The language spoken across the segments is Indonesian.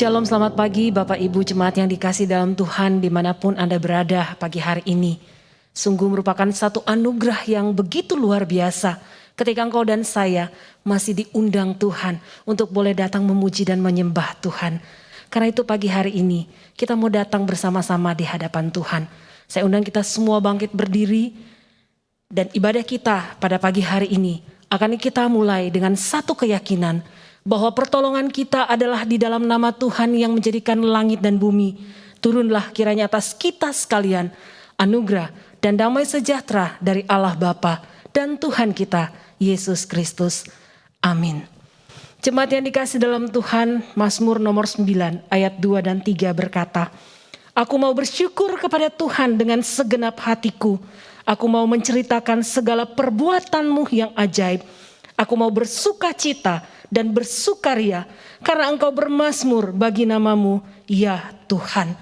Shalom, selamat pagi Bapak Ibu Jemaat yang dikasih dalam Tuhan dimanapun Anda berada pagi hari ini. Sungguh merupakan satu anugerah yang begitu luar biasa ketika engkau dan saya masih diundang Tuhan untuk boleh datang memuji dan menyembah Tuhan. Karena itu pagi hari ini kita mau datang bersama-sama di hadapan Tuhan. Saya undang kita semua bangkit berdiri dan ibadah kita pada pagi hari ini akan kita mulai dengan satu keyakinan bahwa pertolongan kita adalah di dalam nama Tuhan yang menjadikan langit dan bumi. Turunlah kiranya atas kita sekalian anugerah dan damai sejahtera dari Allah Bapa dan Tuhan kita Yesus Kristus. Amin. Jemaat yang dikasih dalam Tuhan, Mazmur nomor 9 ayat 2 dan 3 berkata, Aku mau bersyukur kepada Tuhan dengan segenap hatiku. Aku mau menceritakan segala perbuatan-Mu yang ajaib. Aku mau bersuka cita dan bersukaria karena Engkau bermazmur bagi nama-Mu, ya Tuhan.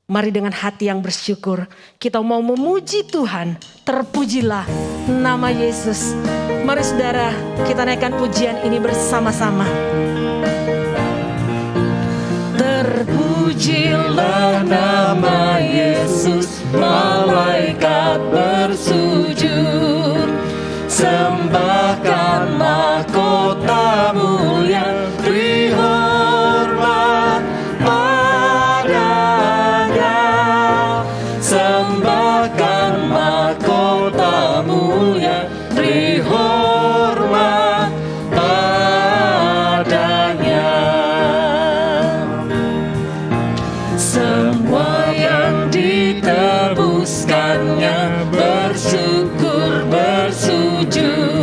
Mari dengan hati yang bersyukur kita mau memuji Tuhan. Terpujilah nama Yesus. Mari saudara, kita naikkan pujian ini bersama-sama. Terpujilah nama Yesus, malaikat bersujud. Sembahkan mahkota-Mu yang beri hormat padanya. Sembahkan mahkota-Mu yang beri hormat padanya. Semua yang ditebuskannya bersyukur bersujud.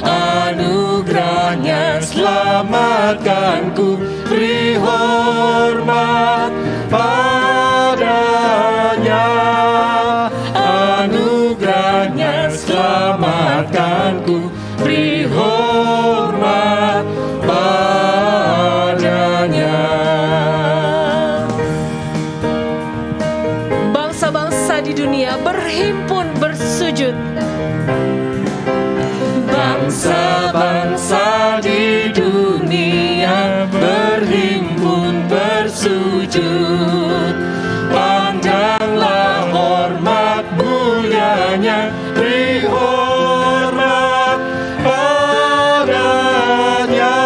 Anugerahnya selamatkanku, beri hormat padanya. Anugerahnya selamatkanku, beri hormat padanya. Bangsa-bangsa di dunia berhimpun bersujud. Bangsa-bangsa di dunia berhimpun bersujud. Pandanglah hormat mulianya, beri hormat padanya.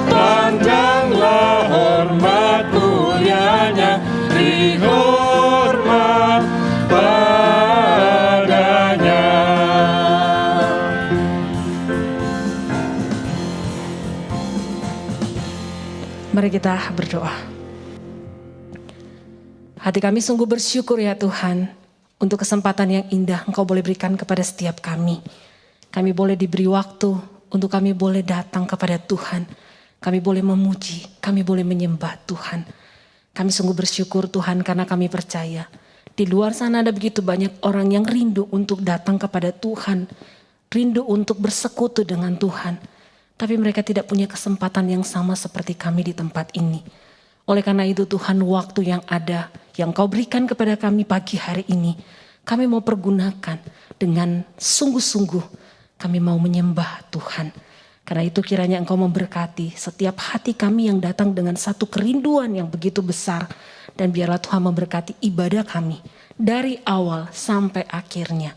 Pandanglah hormat mulianya, beri hormat padanya. Mari kita berdoa. Hati kami sungguh bersyukur ya Tuhan untuk kesempatan yang indah Engkau boleh berikan kepada setiap kami. Kami boleh diberi waktu untuk kami boleh datang kepada Tuhan. Kami boleh memuji, kami boleh menyembah Tuhan. Kami sungguh bersyukur Tuhan karena kami percaya di luar sana ada begitu banyak orang yang rindu untuk datang kepada Tuhan. Rindu untuk bersekutu dengan Tuhan. Tapi mereka tidak punya kesempatan yang sama seperti kami di tempat ini. Oleh karena itu Tuhan, waktu yang ada, yang Kau berikan kepada kami pagi hari ini, kami mau pergunakan dengan sungguh-sungguh. Kami mau menyembah Tuhan. Karena itu kiranya Engkau memberkati setiap hati kami yang datang dengan satu kerinduan yang begitu besar. Dan biarlah Tuhan memberkati ibadah kami dari awal sampai akhirnya.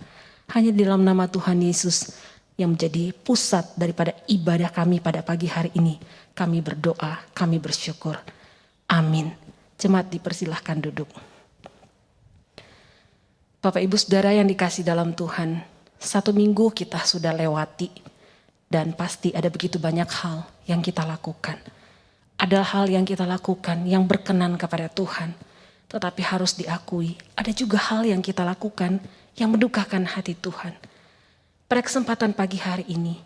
Hanya di dalam nama Tuhan Yesus yang menjadi pusat daripada ibadah kami pada pagi hari ini. Kami berdoa, kami bersyukur. Amin. Jemaat dipersilahkan duduk. Bapak Ibu Saudara yang dikasih dalam Tuhan, 1 minggu kita sudah lewati dan pasti ada begitu banyak hal yang kita lakukan. Ada hal yang kita lakukan yang berkenan kepada Tuhan, tetapi harus diakui ada juga hal yang kita lakukan yang mendukakan hati Tuhan. Pada kesempatan pagi hari ini,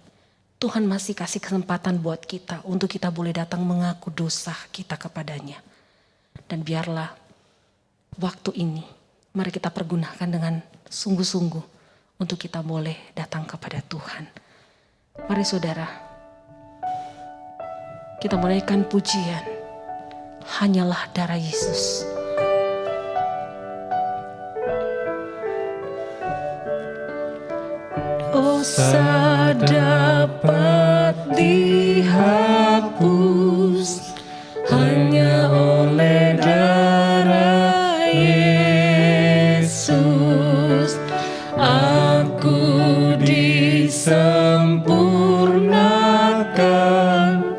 Tuhan masih kasih kesempatan buat kita untuk kita boleh datang mengaku dosa kita kepadanya. Dan biarlah waktu ini, mari kita pergunakan dengan sungguh-sungguh untuk kita boleh datang kepada Tuhan. Mari saudara, kita menaikkan pujian, hanyalah darah Yesus. Dosa dapat dihapus hanya oleh darah Yesus. Aku disempurnakan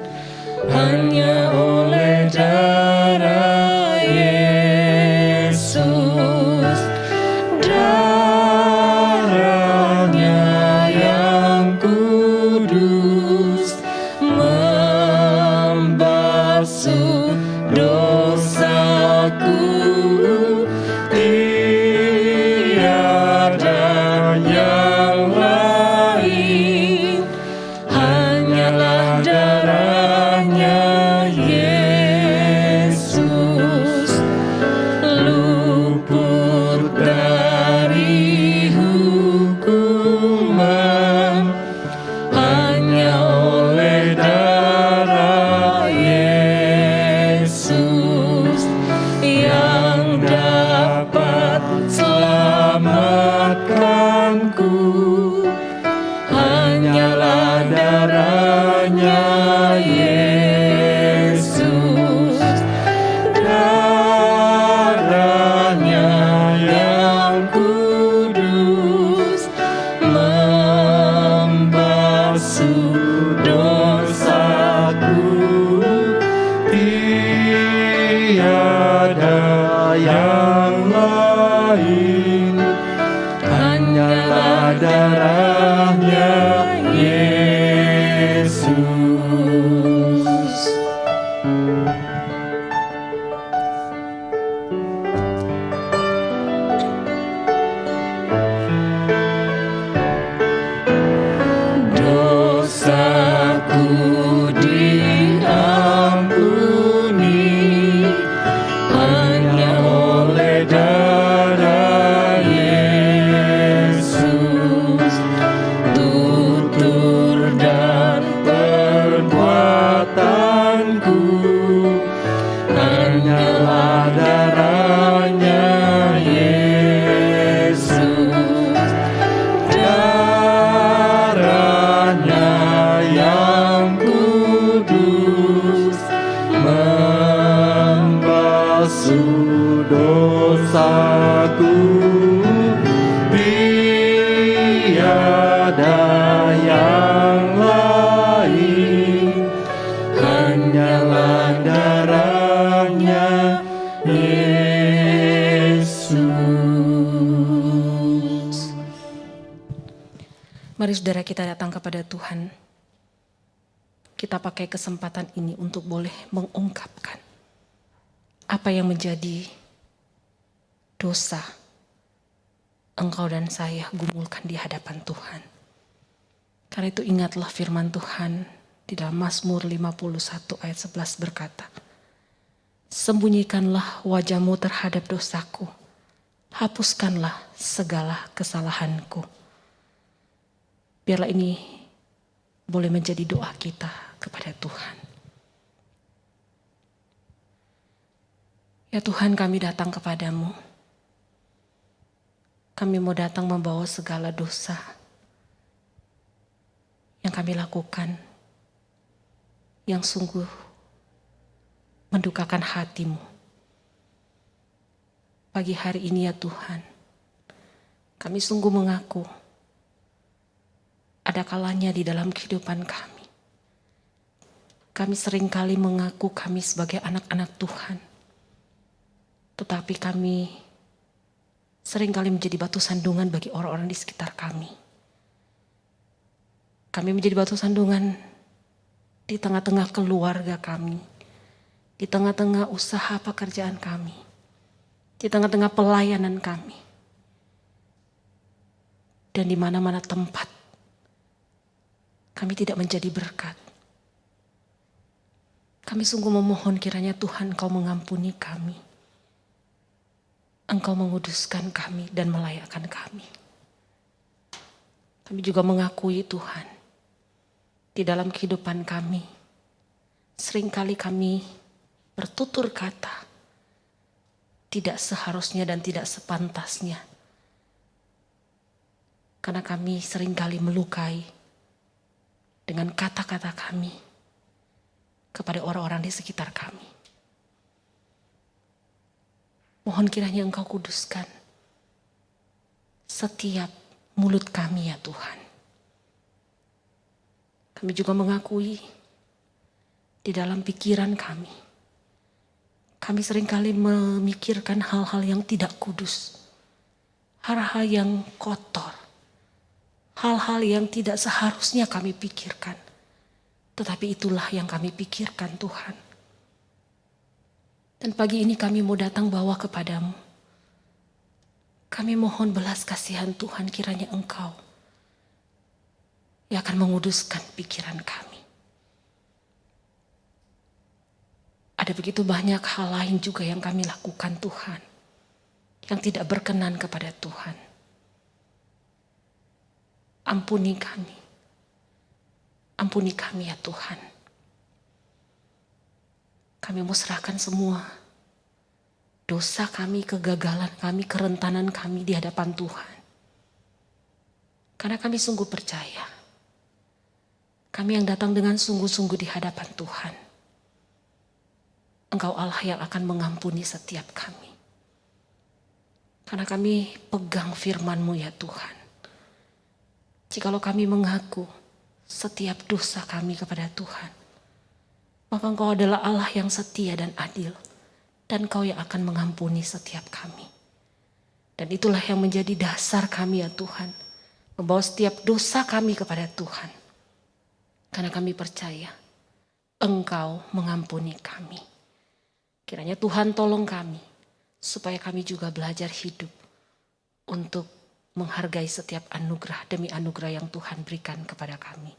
hanya oleh darah Yesus. Darahnya yang kudus membasuh dosaku. Tiada yang lain, hanyalah darahnya Yesus. Luput dari hukuman hanya oleh darah Yesus yang dapat selamatkanku. Hanyalah darahnya Yesus. Darahnya yang kudus membasuh dosaku. Tiada yang lain, hanyalah darahnya Yesus. Dosaku diampuni hanya oleh darah Yesus. Tutur dan perbuatanku hanyalah darahnya Yesus. Darahnya yang kudus membasuh dosaku. Tiada yang lain, hanyalah darahnya Yesus. Mari saudara kita datang kepada Tuhan. Kita pakai kesempatan ini untuk boleh mengungkapkan apa yang menjadi dosa engkau dan saya gumulkan di hadapan Tuhan. Karena itu ingatlah firman Tuhan di dalam Mazmur 51 ayat 11 berkata, sembunyikanlah wajahmu terhadap dosaku, hapuskanlah segala kesalahanku. Biarlah ini boleh menjadi doa kita kepada Tuhan. Ya Tuhan, kami datang kepadamu. Kami mau datang membawa segala dosa yang kami lakukan, yang sungguh mendukakan hatimu. pagi hari ini ya Tuhan, kami sungguh mengaku ada kalanya di dalam kehidupan kami. Kami seringkali mengaku kami sebagai anak-anak Tuhan. Tetapi kami seringkali menjadi batu sandungan bagi orang-orang di sekitar kami. Kami menjadi batu sandungan di tengah-tengah keluarga kami, di tengah-tengah usaha pekerjaan kami, di tengah-tengah pelayanan kami, dan di mana-mana tempat kami tidak menjadi berkat. Kami sungguh memohon kiranya Tuhan Engkau mengampuni kami. Engkau menguduskan kami dan melayakkan kami. Kami juga mengakui Tuhan, di dalam kehidupan kami, seringkali kami bertutur kata tidak seharusnya dan tidak sepantasnya. Karena kami seringkali melukai dengan kata-kata kami kepada orang-orang di sekitar kami. Mohon kiranya Engkau kuduskan setiap mulut kami ya Tuhan. Kami juga mengakui di dalam pikiran kami seringkali memikirkan hal-hal yang tidak kudus, hal-hal yang kotor, hal-hal yang tidak seharusnya kami pikirkan. Tetapi itulah yang kami pikirkan Tuhan. Dan pagi ini kami mau datang bawa kepadamu. Kami mohon belas kasihan Tuhan, kiranya Engkau yang akan menguduskan pikiran kami. Ada begitu banyak hal lain juga yang kami lakukan Tuhan, yang tidak berkenan kepada Tuhan. Ampuni kami ya Tuhan. Kami mau serahkan semua dosa kami, kegagalan kami, kerentanan kami di hadapan Tuhan. Karena kami sungguh percaya, kami yang datang dengan sungguh-sungguh di hadapan Tuhan, Engkau Allah yang akan mengampuni setiap kami. Karena kami pegang firman-Mu ya Tuhan. Jikalau kami mengaku setiap dosa kami kepada Tuhan, maka Engkau adalah Allah yang setia dan adil, dan Engkau yang akan mengampuni setiap kami. Dan itulah yang menjadi dasar kami ya Tuhan, membawa setiap dosa kami kepada Tuhan. Karena kami percaya Engkau mengampuni kami. Kiranya Tuhan tolong kami, supaya kami juga belajar hidup untuk menghargai setiap anugerah demi anugerah yang Tuhan berikan kepada kami.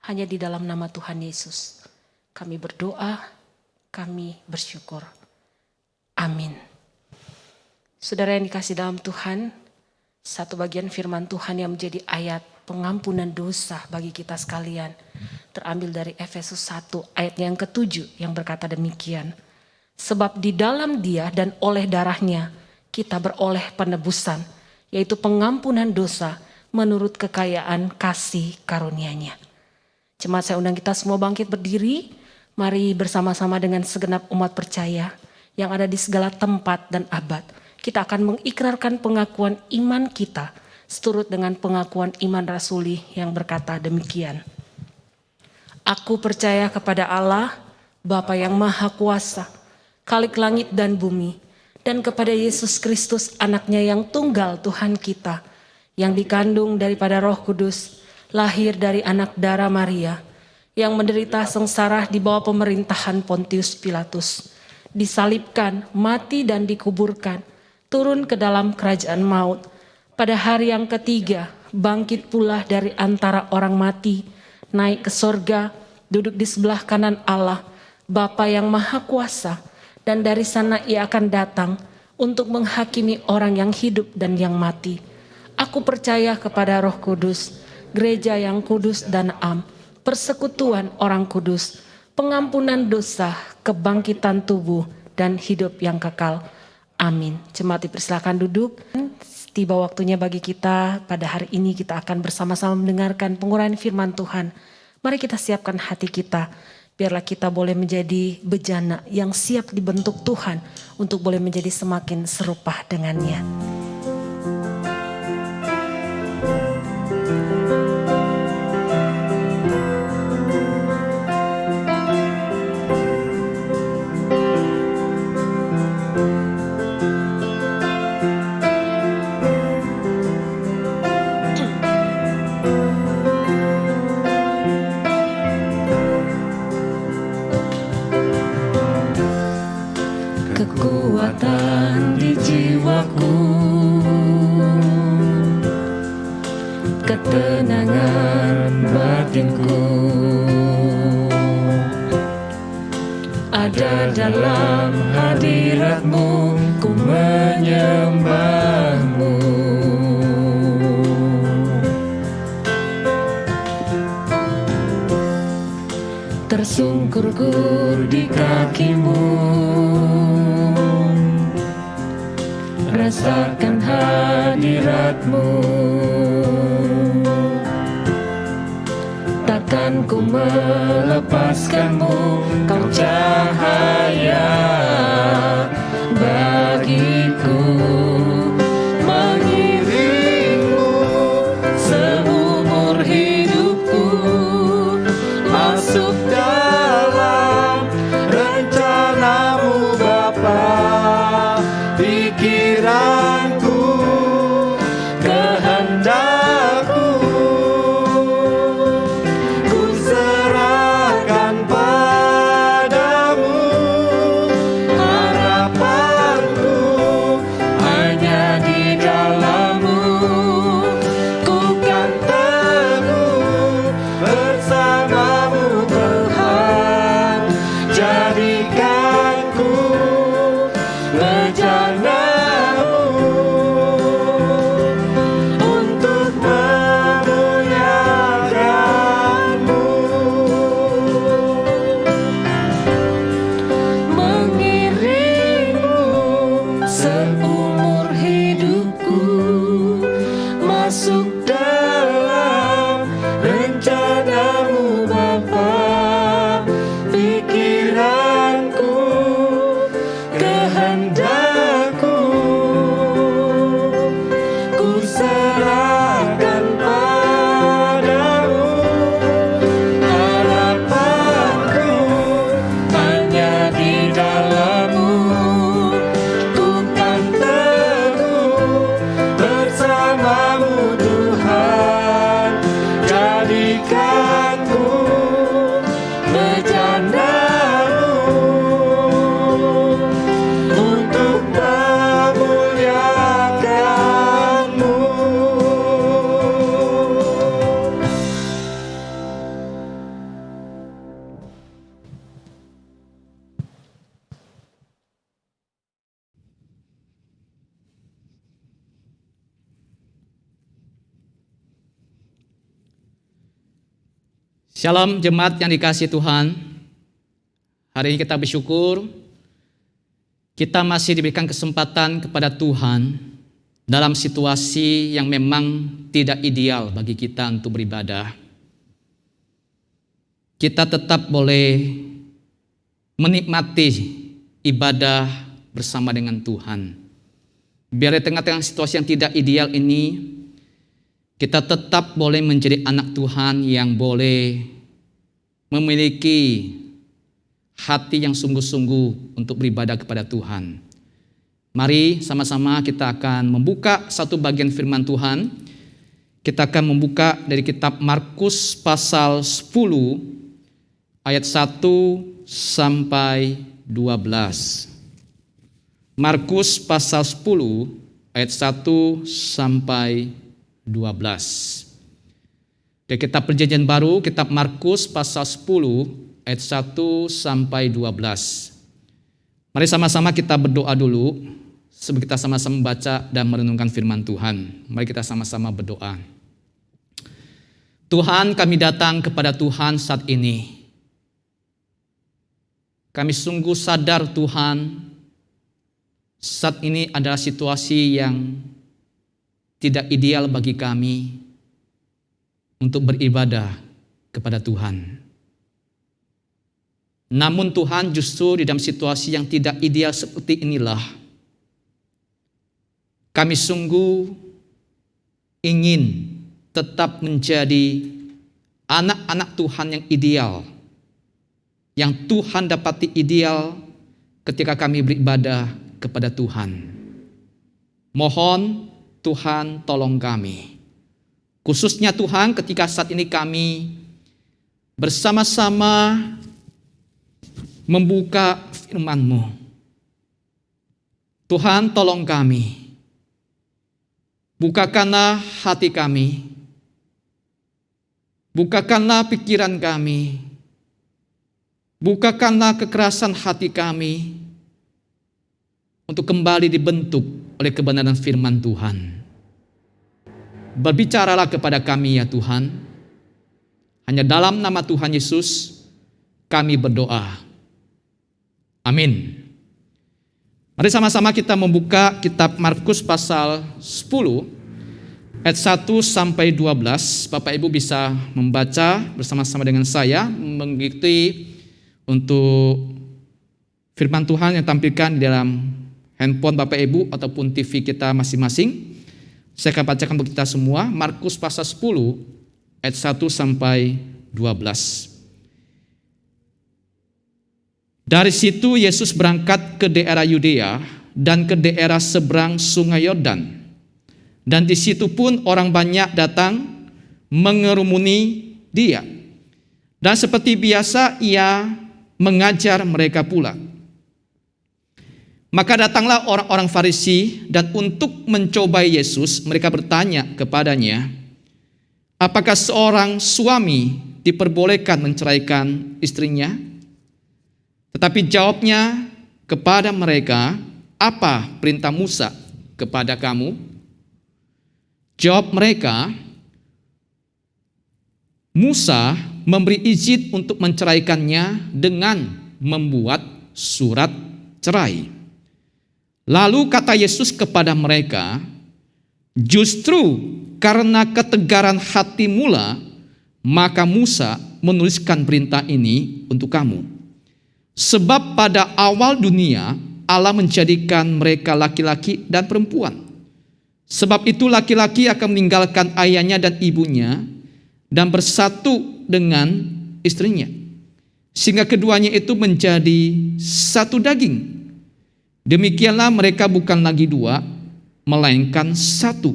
Hanya di dalam nama Tuhan Yesus kami berdoa, kami bersyukur. Amin. Saudara yang dikasih dalam Tuhan, satu bagian firman Tuhan yang menjadi ayat pengampunan dosa bagi kita sekalian terambil dari Efesus 1 ayat yang ke-7 yang berkata demikian. Sebab di dalam Dia dan oleh darahnya kita beroleh penebusan, yaitu pengampunan dosa menurut kekayaan kasih karunia-Nya. Jemaat, saya undang kita semua bangkit berdiri. Mari bersama-sama dengan segenap umat percaya yang ada di segala tempat dan abad. Kita akan mengikrarkan pengakuan iman kita seturut dengan pengakuan iman rasuli yang berkata demikian. Aku percaya kepada Allah, Bapa yang Maha Kuasa, Khalik langit dan bumi, dan kepada Yesus Kristus anaknya yang tunggal Tuhan kita, yang dikandung daripada Roh Kudus, lahir dari anak darah Maria, yang menderita sengsara di bawah pemerintahan Pontius Pilatus, disalibkan, mati dan dikuburkan, turun ke dalam kerajaan maut, pada hari yang ketiga bangkit pula dari antara orang mati, naik ke sorga, duduk di sebelah kanan Allah, Bapa yang Maha Kuasa, dan dari sana Ia akan datang untuk menghakimi orang yang hidup dan yang mati. Aku percaya kepada Roh Kudus, gereja yang kudus dan am, persekutuan orang kudus, pengampunan dosa, kebangkitan tubuh, dan hidup yang kekal. Amin. Jemaat dipersilakan duduk. Tiba waktunya bagi kita pada hari ini kita akan bersama-sama mendengarkan pengurahan firman Tuhan. Mari kita siapkan hati kita. Biarlah kita boleh menjadi bejana yang siap dibentuk Tuhan untuk boleh menjadi semakin serupa dengannya. Kekuatan di jiwaku, ketenangan batinku, ada dalam hadirat-Mu, ku menyembah-Mu. Tersungkur-ku di kaki-Mu, rasakan hadirat-Mu. Takkan ku melepaskan-Mu, Kau cahaya bagiku. Mengiring-Mu seumur hidupku, masuk dalam rencana-Mu Bapa. Pikiranku, kehendakku, ku serahkan padamu. Harapanku hanya di dalam-Mu, ku kan teguh bersama-Mu Tuhan. Jadikanku bejana-Mu untuk memuliakan-Mu. Mengiring-Mu seumur hidupku, masuk dalam rencana-Mu Bapa. Pikiranku, kehendakku, ku serahkan padamu. Harapanku hanya di dalam-Mu, ku kan teguh bersama-Mu Tuhan. Jadikanku bejana-Mu untuk memuliakan-Mu. Shalom jemaat yang dikasihi Tuhan. Hari ini kita bersyukur kita masih diberikan kesempatan kepada Tuhan dalam situasi yang memang tidak ideal bagi kita untuk beribadah. Kita tetap boleh menikmati ibadah bersama dengan Tuhan. Biar di tengah-tengah situasi yang tidak ideal ini, kita tetap boleh menjadi anak Tuhan yang boleh memiliki hati yang sungguh-sungguh untuk beribadah kepada Tuhan. Mari sama-sama kita akan membuka satu bagian firman Tuhan. Kita akan membuka dari kitab Markus pasal 10 ayat 1 sampai 12. Markus pasal 10 ayat 1 sampai 12. Dari kitab Perjanjian Baru, kitab Markus pasal 10 ayat 1 sampai 12. Mari sama-sama kita berdoa dulu sebelum kita sama-sama membaca dan merenungkan firman Tuhan. Mari kita sama-sama berdoa. Tuhan, kami datang kepada Tuhan saat ini. Kami sungguh sadar Tuhan, saat ini adalah situasi yang tidak ideal bagi kami untuk beribadah kepada Tuhan. Namun Tuhan, justru di dalam situasi yang tidak ideal seperti inilah, kami sungguh ingin tetap menjadi anak-anak Tuhan yang ideal, yang Tuhan dapati ideal ketika kami beribadah kepada Tuhan. Mohon Tuhan tolong kami. Khususnya Tuhan, ketika saat ini kami bersama-sama membuka firman-Mu. Tuhan tolong kami. Bukakanlah hati kami. Bukakanlah pikiran kami. Bukakanlah kekerasan hati kami untuk kembali dibentuk oleh kebenaran firman Tuhan. Berbicaralah kepada kami ya Tuhan. Hanya dalam nama Tuhan Yesus kami berdoa. Amin. Mari sama-sama kita membuka kitab Markus pasal 10 ayat 1 sampai 12. Bapak Ibu bisa membaca bersama-sama dengan saya, mengikuti untuk firman Tuhan yang tampilkan di dalam handphone Bapak Ibu ataupun TV kita masing-masing. Saya akan bacakan untuk kita semua, Markus pasal 10 ayat 1 sampai 12. Dari situ Yesus berangkat ke daerah Yudea dan ke daerah seberang Sungai Yordan. Dan di situ pun orang banyak datang mengerumuni dia. Dan seperti biasa ia mengajar mereka pula. Maka datanglah orang-orang Farisi dan untuk mencobai Yesus mereka bertanya kepadanya, apakah seorang suami diperbolehkan menceraikan istrinya? Tetapi jawabnya kepada mereka, apa perintah Musa kepada kamu? Jawab mereka, Musa memberi izin untuk menceraikannya dengan membuat surat cerai. Lalu kata Yesus kepada mereka, justru karena ketegaran hati mula, maka Musa menuliskan perintah ini untuk kamu. Sebab pada awal dunia Allah menjadikan mereka laki-laki dan perempuan. Sebab itu laki-laki akan meninggalkan ayahnya dan ibunya dan bersatu dengan istrinya, sehingga keduanya itu menjadi satu daging. Demikianlah mereka bukan lagi dua, melainkan satu.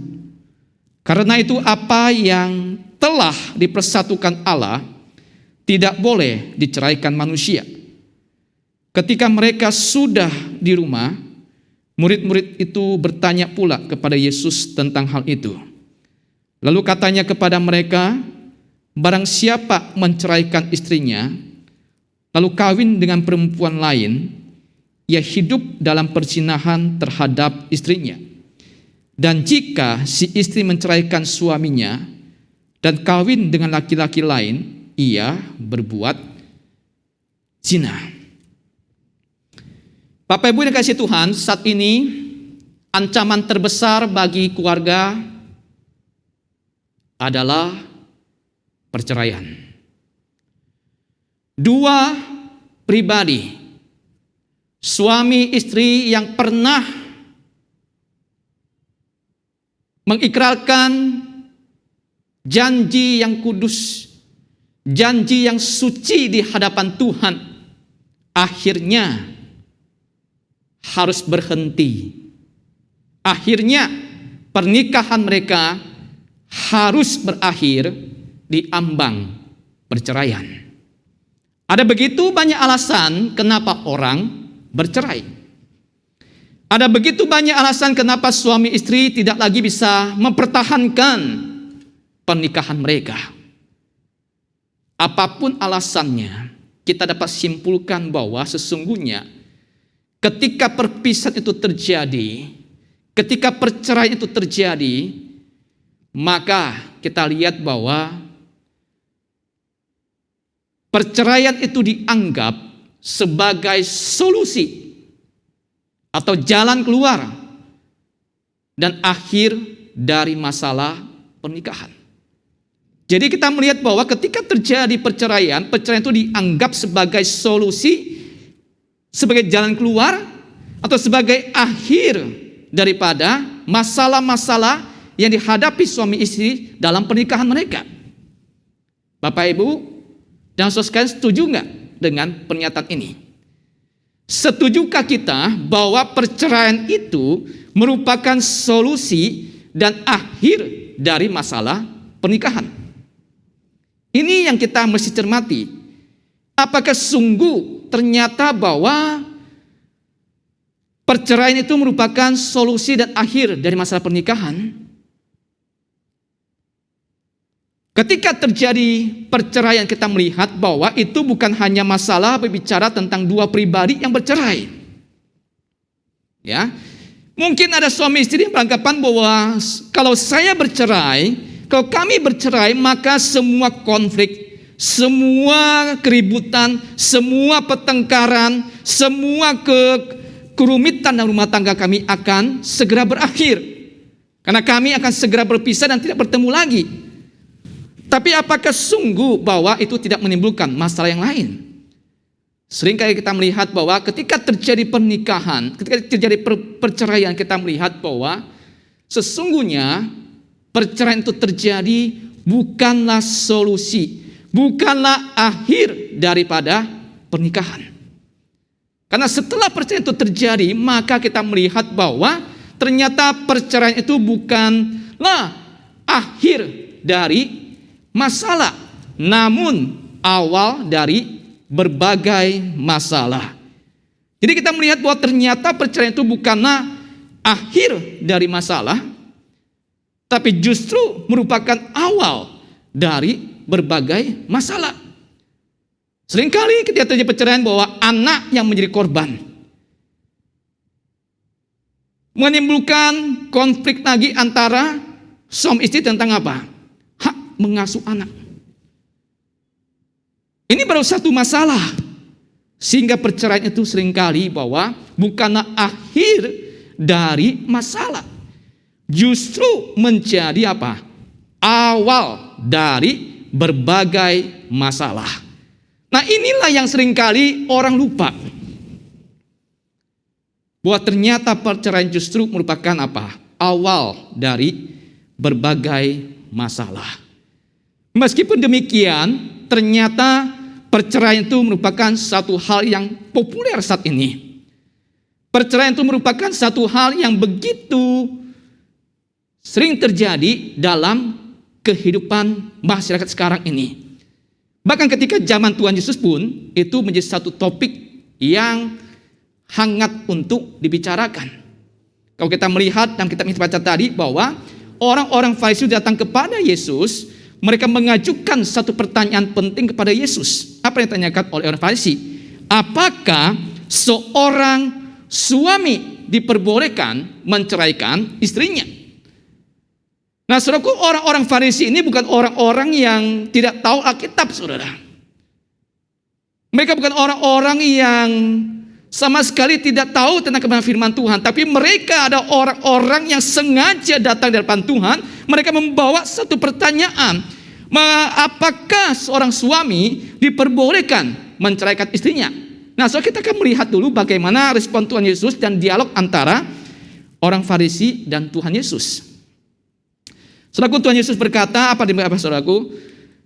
Karena itu apa yang telah dipersatukan Allah tidak boleh diceraikan manusia. Ketika mereka sudah di rumah, murid-murid itu bertanya pula kepada Yesus tentang hal itu. Lalu katanya kepada mereka, barang siapa menceraikan istrinya, lalu kawin dengan perempuan lain, ia hidup dalam perzinahan terhadap istrinya. Dan jika si istri menceraikan suaminya dan kawin dengan laki-laki lain, ia berbuat zina. Bapak Ibu yang dikasihi Tuhan, saat ini ancaman terbesar bagi keluarga adalah perceraian. Dua pribadi, suami istri yang pernah mengikrarkan janji yang kudus, janji yang suci di hadapan Tuhan, akhirnya harus berhenti. Akhirnya pernikahan mereka harus berakhir di ambang perceraian. Ada begitu banyak alasan kenapa orang bercerai. Ada begitu banyak alasan kenapa suami istri tidak lagi bisa mempertahankan pernikahan mereka. Apapun alasannya, kita dapat simpulkan bahwa sesungguhnya ketika perpisahan itu terjadi, ketika perceraian itu terjadi, maka kita lihat bahwa perceraian itu dianggap sebagai solusi atau jalan keluar dan akhir dari masalah pernikahan. Jadi kita melihat bahwa ketika terjadi perceraian itu dianggap sebagai solusi, sebagai jalan keluar, atau sebagai akhir daripada masalah-masalah yang dihadapi suami istri dalam pernikahan mereka. Bapak Ibu dan saudara sekalian, setuju nggak dengan pernyataan ini? Setujukah kita bahwa perceraian itu merupakan solusi dan akhir dari masalah pernikahan? Ini yang kita mesti cermati. Apakah sungguh ternyata bahwa perceraian itu merupakan solusi dan akhir dari masalah pernikahan? Ketika terjadi perceraian, kita melihat bahwa itu bukan hanya masalah berbicara tentang dua pribadi yang bercerai. Ya, mungkin ada suami istri yang beranggapan bahwa kalau saya bercerai, kalau kami bercerai, maka semua konflik, semua keributan, semua pertengkaran, semua kerumitan dalam rumah tangga kami akan segera berakhir. Karena kami akan segera berpisah dan tidak bertemu lagi. Tapi apakah sungguh bahwa itu tidak menimbulkan masalah yang lain? Seringkali kita melihat bahwa ketika terjadi pernikahan, ketika terjadi perceraian, kita melihat bahwa sesungguhnya perceraian itu terjadi bukanlah solusi, bukanlah akhir daripada pernikahan. Karena setelah perceraian itu terjadi, maka kita melihat bahwa ternyata perceraian itu bukanlah akhir dari masalah, namun awal dari berbagai masalah. Jadi kita melihat bahwa ternyata perceraian itu bukanlah akhir dari masalah, tapi justru merupakan awal dari berbagai masalah. Seringkali ketika terjadi perceraian bahwa anak yang menjadi korban, menimbulkan konflik lagi antara suami istri tentang apa? Hak mengasuh anak. Ini baru satu masalah, sehingga perceraian itu seringkali bahwa bukanlah akhir dari masalah, justru menjadi apa? Awal dari berbagai masalah. Nah, inilah yang seringkali orang lupa, bahwa ternyata perceraian justru merupakan apa? Awal dari berbagai masalah. Meskipun demikian, ternyata perceraian itu merupakan satu hal yang populer saat ini. Perceraian itu merupakan satu hal yang begitu sering terjadi dalam kehidupan masyarakat sekarang ini. Bahkan ketika zaman Tuhan Yesus pun itu menjadi satu topik yang hangat untuk dibicarakan. Kalau kita melihat dalam kitab yang kita baca tadi bahwa orang-orang Farisi datang kepada Yesus, mereka mengajukan satu pertanyaan penting kepada Yesus. Apa yang ditanyakan oleh orang Farisi? Apakah seorang suami diperbolehkan menceraikan istrinya? Nah, saudaraku, orang-orang Farisi ini bukan orang-orang yang tidak tahu Alkitab, saudara. Mereka bukan orang-orang yang sama sekali tidak tahu tentang kebenaran firman Tuhan, tapi mereka ada orang-orang yang sengaja datang dari depan Tuhan. Mereka membawa satu pertanyaan, apakah seorang suami diperbolehkan menceraikan istrinya? Nah, so kita akan melihat dulu bagaimana respon Tuhan Yesus dan dialog antara orang Farisi dan Tuhan Yesus. Saudaraku, Tuhan Yesus berkata, saudaraku?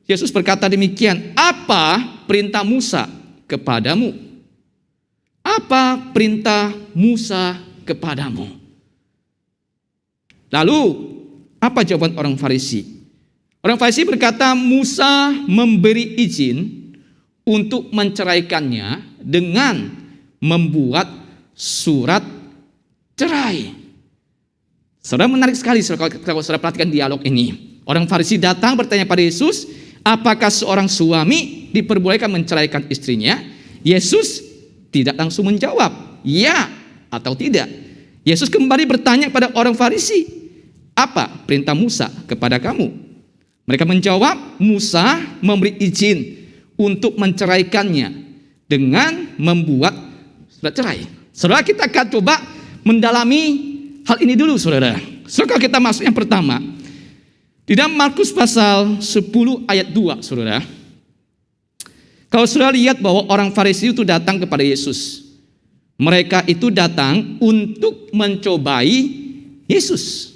Yesus berkata demikian, apa perintah Musa kepadamu? Apa perintah Musa kepadamu? Lalu, apa jawaban orang Farisi? Orang Farisi berkata, Musa memberi izin untuk menceraikannya dengan membuat surat cerai. Saudara, menarik sekali kalau saudara perhatikan dialog ini. Orang Farisi datang bertanya pada Yesus, apakah seorang suami diperbolehkan menceraikan istrinya? Yesus tidak langsung menjawab, ya atau tidak. Yesus kembali bertanya pada orang Farisi, apa perintah Musa kepada kamu? Mereka menjawab, Musa memberi izin untuk menceraikannya dengan membuat surat cerai. Saudara, kita akan coba mendalami hal ini dulu, saudara. Kalau kita masuk yang pertama, Di dalam Markus pasal 10 ayat 2, saudara. Kalau saudara lihat bahwa orang Farisi itu datang kepada Yesus. Mereka itu datang untuk mencobai Yesus.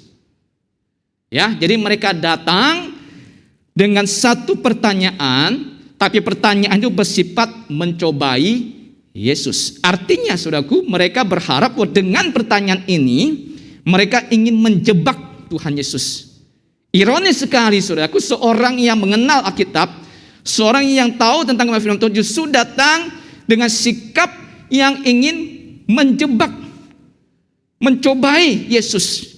Ya, jadi mereka datang dengan satu pertanyaan, tapi pertanyaan itu bersifat mencobai Yesus. Artinya, saudaraku, mereka berharap bahwa dengan pertanyaan ini mereka ingin menjebak Tuhan Yesus. Ironis sekali, saudaraku, seorang yang mengenal Alkitab, seorang yang tahu tentang firman Tuhan justru datang dengan sikap yang ingin menjebak, mencobai Yesus.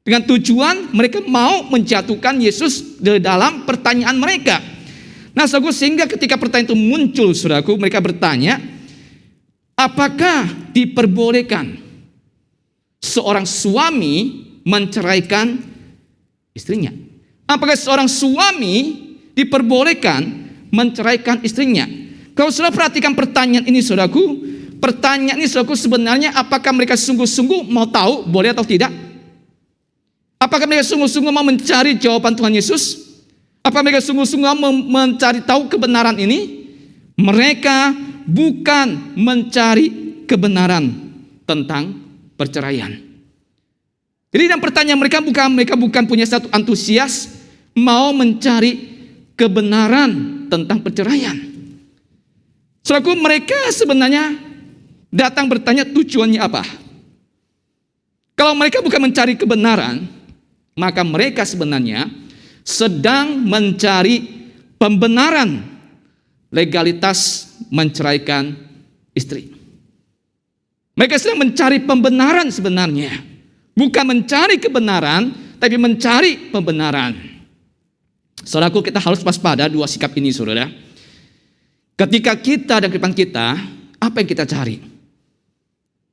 Dengan tujuan mereka mau menjatuhkan Yesus dalam pertanyaan mereka. Nah, saudaraku, sehingga ketika pertanyaan itu muncul, saudaraku, mereka bertanya, apakah diperbolehkan seorang suami menceraikan istrinya? Apakah seorang suami diperbolehkan menceraikan istrinya? Kalau saudara perhatikan pertanyaan ini, saudaraku, pertanyaan ini, saudaraku, sebenarnya apakah mereka sungguh-sungguh mau tahu boleh atau tidak? Apakah mereka sungguh-sungguh mau mencari jawaban Tuhan Yesus? Apakah mereka sungguh-sungguh mau mencari tahu kebenaran ini? Mereka bukan mencari kebenaran tentang perceraian. Jadi dalam pertanyaan mereka bukan punya satu antusias mau mencari kebenaran tentang perceraian. Saudaraku, mereka sebenarnya datang bertanya tujuannya apa? Kalau mereka bukan mencari kebenaran, maka mereka sebenarnya sedang mencari pembenaran legalitas menceraikan istri. Mereka sedang mencari pembenaran sebenarnya, bukan mencari kebenaran, tapi mencari pembenaran. Saudaraku, kita harus waspada dua sikap ini, saudara. Ketika kita dan kehidupan kita, apa yang kita cari?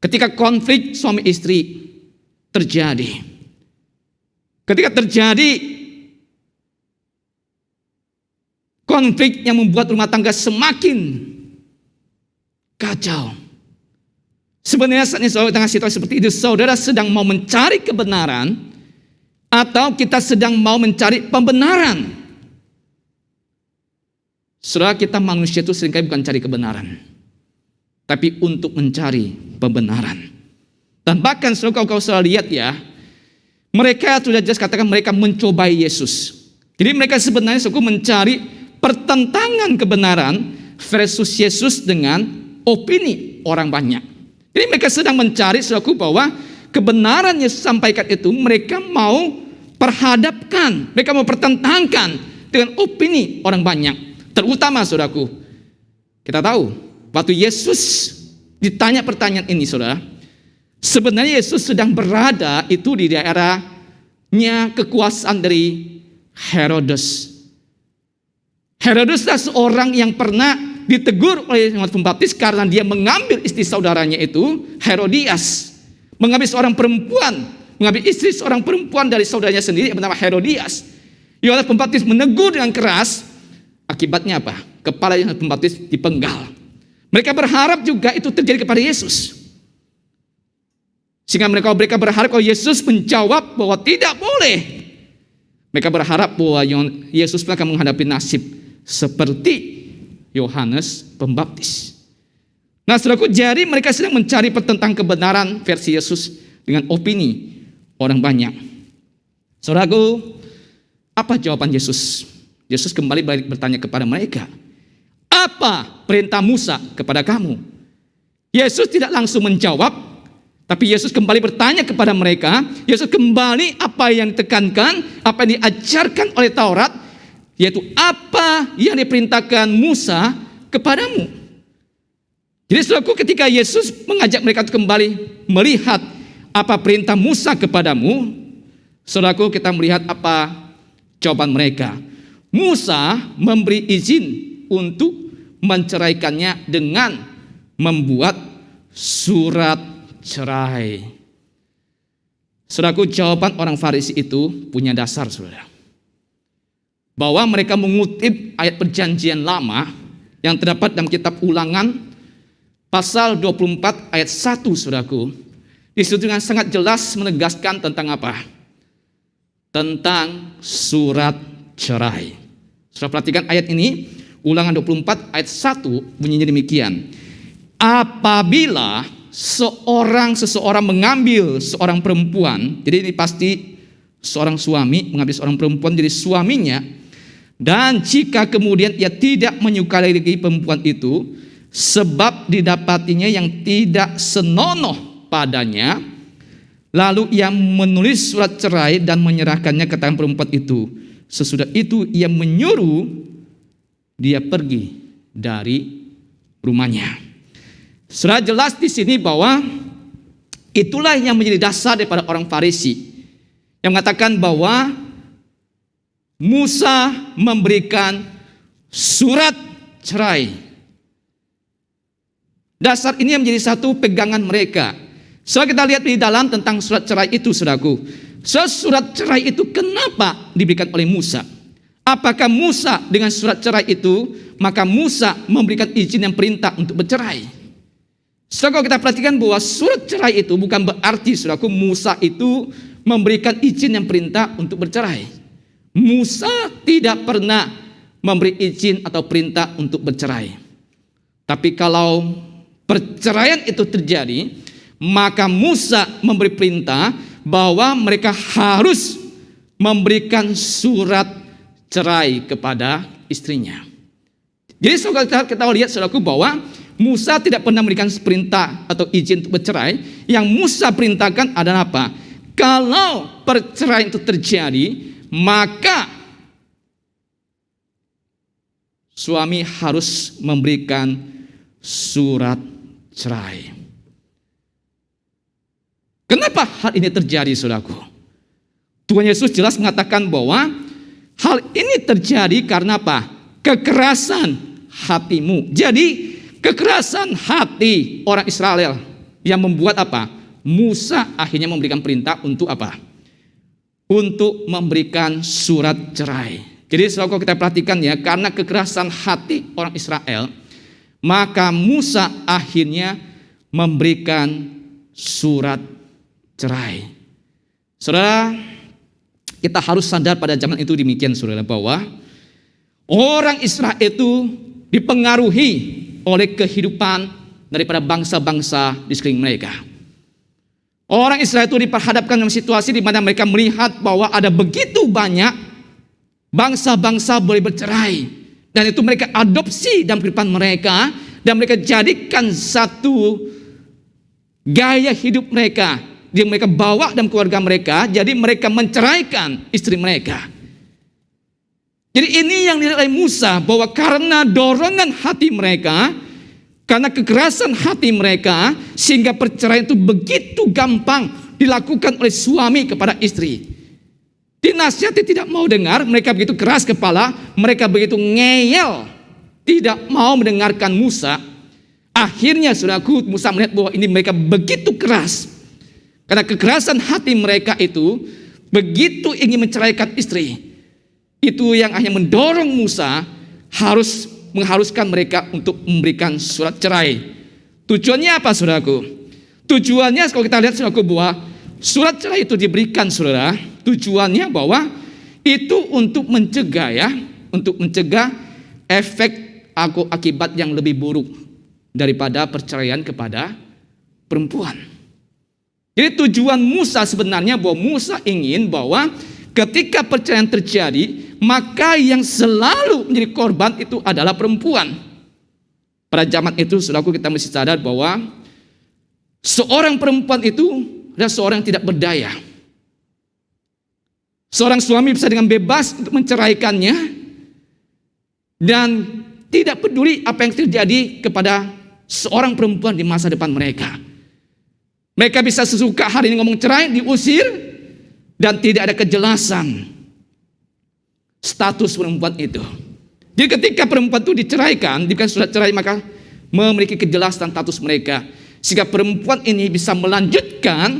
Ketika konflik suami istri terjadi, ketika terjadi konflik yang membuat rumah tangga semakin kacau, sebenarnya saat ini saudara tengah situasi seperti itu, saudara sedang mau mencari kebenaran atau kita sedang mau mencari pembenaran? Saudara, kita manusia itu seringkali bukan cari kebenaran, tapi untuk mencari pembenaran. Dan bahkan saudara, kalau saudara lihat ya, mereka sudah jelas katakan mereka mencobai Yesus. Jadi mereka sebenarnya mencari pertentangan kebenaran versus Yesus dengan opini orang banyak. Jadi mereka sedang mencari, saudaraku, bahwa kebenaran yang sampaikan itu mereka mau perhadapkan, mereka mau pertentangkan dengan opini orang banyak. Terutama, saudaraku, kita tahu waktu Yesus ditanya pertanyaan ini, saudara, sebenarnya Yesus sedang berada itu di daerahnya kekuasaan dari Herodes. Herodeslah seorang yang pernah ditegur oleh Yohanes Pembaptis karena dia mengambil istri saudaranya itu, Herodias. Mengambil seorang perempuan, mengambil istri seorang perempuan dari saudaranya sendiri yang bernama Herodias. Yohanes Pembaptis menegur dengan keras. Akibatnya apa? Kepala Yohanes Pembaptis dipenggal. Mereka berharap juga itu terjadi kepada Yesus. Sehingga mereka berharap kalau Yesus menjawab bahwa tidak boleh. Mereka berharap bahwa Yesus akan menghadapi nasib seperti Yohanes Pembaptis. Nah, saudaraku, jadi mereka sedang mencari pertentangan kebenaran versi Yesus dengan opini orang banyak. Saudaraku, apa jawaban Yesus? Yesus kembali balik bertanya kepada mereka, apa perintah Musa kepada kamu? Yesus tidak langsung menjawab, tapi Yesus kembali bertanya kepada mereka. Yesus kembali apa yang ditekankan, apa yang diajarkan oleh Taurat, yaitu apa yang diperintahkan Musa kepadamu. Jadi saudaraku, ketika Yesus mengajak mereka kembali melihat apa perintah Musa kepadamu, saudaraku, kita melihat apa jawaban mereka. Musa memberi izin untuk menceraikannya dengan membuat surat cerai. Saudaraku, jawaban orang Farisi itu punya dasar, saudara. Bahwa mereka mengutip ayat perjanjian lama yang terdapat dalam kitab Ulangan pasal 24 ayat 1, saudaraku. Di situ dengan sangat jelas menegaskan tentang apa? tentang surat cerai. Saudara perhatikan ayat ini, Ulangan 24 ayat 1 bunyinya demikian. Apabila seseorang mengambil seorang perempuan, jadi ini pasti seorang suami mengambil seorang perempuan jadi suaminya, dan jika kemudian ia tidak menyukai lagi perempuan itu, sebab didapatinya yang tidak senonoh padanya, lalu ia menulis surat cerai dan menyerahkannya ke tangan perempuan itu. Sesudah itu ia menyuruh dia pergi dari rumahnya. Sudah jelas di sini bahwa itulah yang menjadi dasar daripada orang Farisi yang mengatakan bahwa Musa memberikan surat cerai. Dasar ini yang menjadi satu pegangan mereka. So kita lihat di dalam tentang surat cerai itu, saudaraku. Surat cerai itu kenapa diberikan oleh Musa? Apakah Musa dengan surat cerai itu, maka Musa memberikan izin yang perintah untuk bercerai? So kalau kita perhatikan bahwa surat cerai itu bukan berarti, saudaraku, Musa itu memberikan izin yang perintah untuk bercerai. Musa tidak pernah memberi izin atau perintah untuk bercerai. Tapi kalau perceraian itu terjadi, maka Musa memberi perintah bahwa mereka harus memberikan surat cerai kepada istrinya. Jadi saudara, kita lihat, saudaraku, bahwa Musa tidak pernah memberikan perintah atau izin untuk bercerai. Yang Musa perintahkan adalah apa? Kalau perceraian itu terjadi, maka suami harus memberikan surat cerai. Kenapa hal ini terjadi, saudaraku? Tuhan Yesus jelas mengatakan bahwa hal ini terjadi karena apa? Kekerasan hatimu. Jadi kekerasan hati orang Israel yang membuat apa? Musa akhirnya memberikan perintah untuk apa? Untuk memberikan surat cerai. Jadi kalau kita perhatikan ya, karena kekerasan hati orang Israel, maka Musa akhirnya memberikan surat cerai. Saudara, kita harus sadar pada zaman itu demikian, saudara, bahwa orang Israel itu dipengaruhi oleh kehidupan daripada bangsa-bangsa di sekeliling mereka. Orang Israel itu diperhadapkan dalam situasi di mana mereka melihat bahwa ada begitu banyak bangsa-bangsa boleh bercerai, dan itu mereka adopsi dalam kehidupan mereka, dan mereka jadikan satu gaya hidup mereka yang mereka bawa dalam keluarga mereka. Jadi mereka menceraikan istri mereka. Jadi ini yang dilihat oleh Musa, bahwa karena dorongan hati mereka, karena kekerasan hati mereka, sehingga perceraian itu begitu gampang dilakukan oleh suami kepada istri. Dinasihati tidak mau dengar, mereka begitu keras kepala, mereka begitu ngeyel, tidak mau mendengarkan Musa. Akhirnya saudaraku, Musa melihat bahwa ini mereka begitu keras. Karena kekerasan hati mereka itu begitu ingin menceraikan istri. Itu yang akhirnya mendorong Musa harus mengharuskan mereka untuk memberikan surat cerai. Tujuannya apa, saudaraku? Tujuannya kalau kita lihat, saudaraku, bahwa surat cerai itu diberikan, saudara, tujuannya bahwa itu untuk mencegah ya, untuk mencegah efek atau akibat yang lebih buruk daripada perceraian kepada perempuan. Jadi tujuan Musa sebenarnya bahwa Musa ingin bahwa ketika perceraian terjadi, maka yang selalu menjadi korban itu adalah perempuan. Pada zaman itu, saudaraku, kita mesti sadar bahwa seorang perempuan itu adalah seorang yang tidak berdaya. Seorang suami bisa dengan bebas untuk menceraikannya dan tidak peduli apa yang terjadi kepada seorang perempuan di masa depan mereka. Mereka bisa sesuka hari ini ngomong cerai, diusir, dan tidak ada kejelasan status perempuan itu. Jadi ketika perempuan itu diceraikan, diberikan surat cerai, maka memiliki kejelasan status mereka, sehingga perempuan ini bisa melanjutkan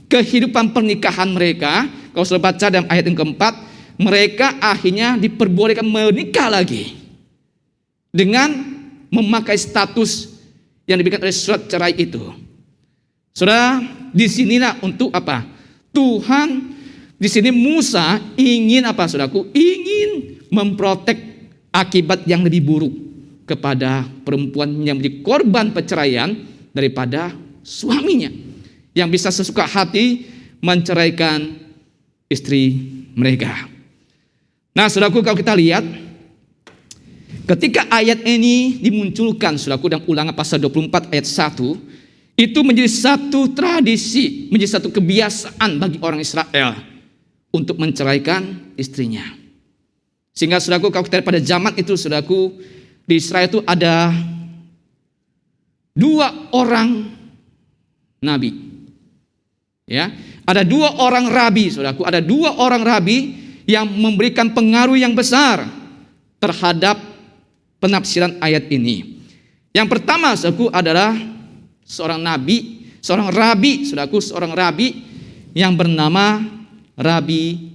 kehidupan pernikahan mereka. Kalau sudah baca dalam ayat yang keempat, mereka akhirnya diperbolehkan menikah lagi dengan memakai status yang diberikan oleh surat cerai itu. Saudara, disinilah untuk apa? Tuhan Di sini Musa ingin apa, saudaraku? Ingin memprotek akibat yang lebih buruk kepada perempuan yang menjadi korban perceraian daripada suaminya, yang bisa sesuka hati menceraikan istri mereka. Nah, saudaraku, kalau kita lihat ketika ayat ini dimunculkan, saudaraku, dalam Ulangan pasal 24 ayat 1, itu menjadi satu tradisi, menjadi satu kebiasaan bagi orang Israel untuk menceraikan istrinya. Sehingga, saudaraku, kalau kita lihat pada zaman itu, saudaraku, di Israel itu ada 2 orang nabi. Ya, ada 2 orang rabi, saudaraku, ada 2 orang rabi yang memberikan pengaruh yang besar terhadap penafsiran ayat ini. Yang pertama, saudaraku, adalah seorang nabi, seorang rabi, saudaraku, seorang rabi yang bernama Rabi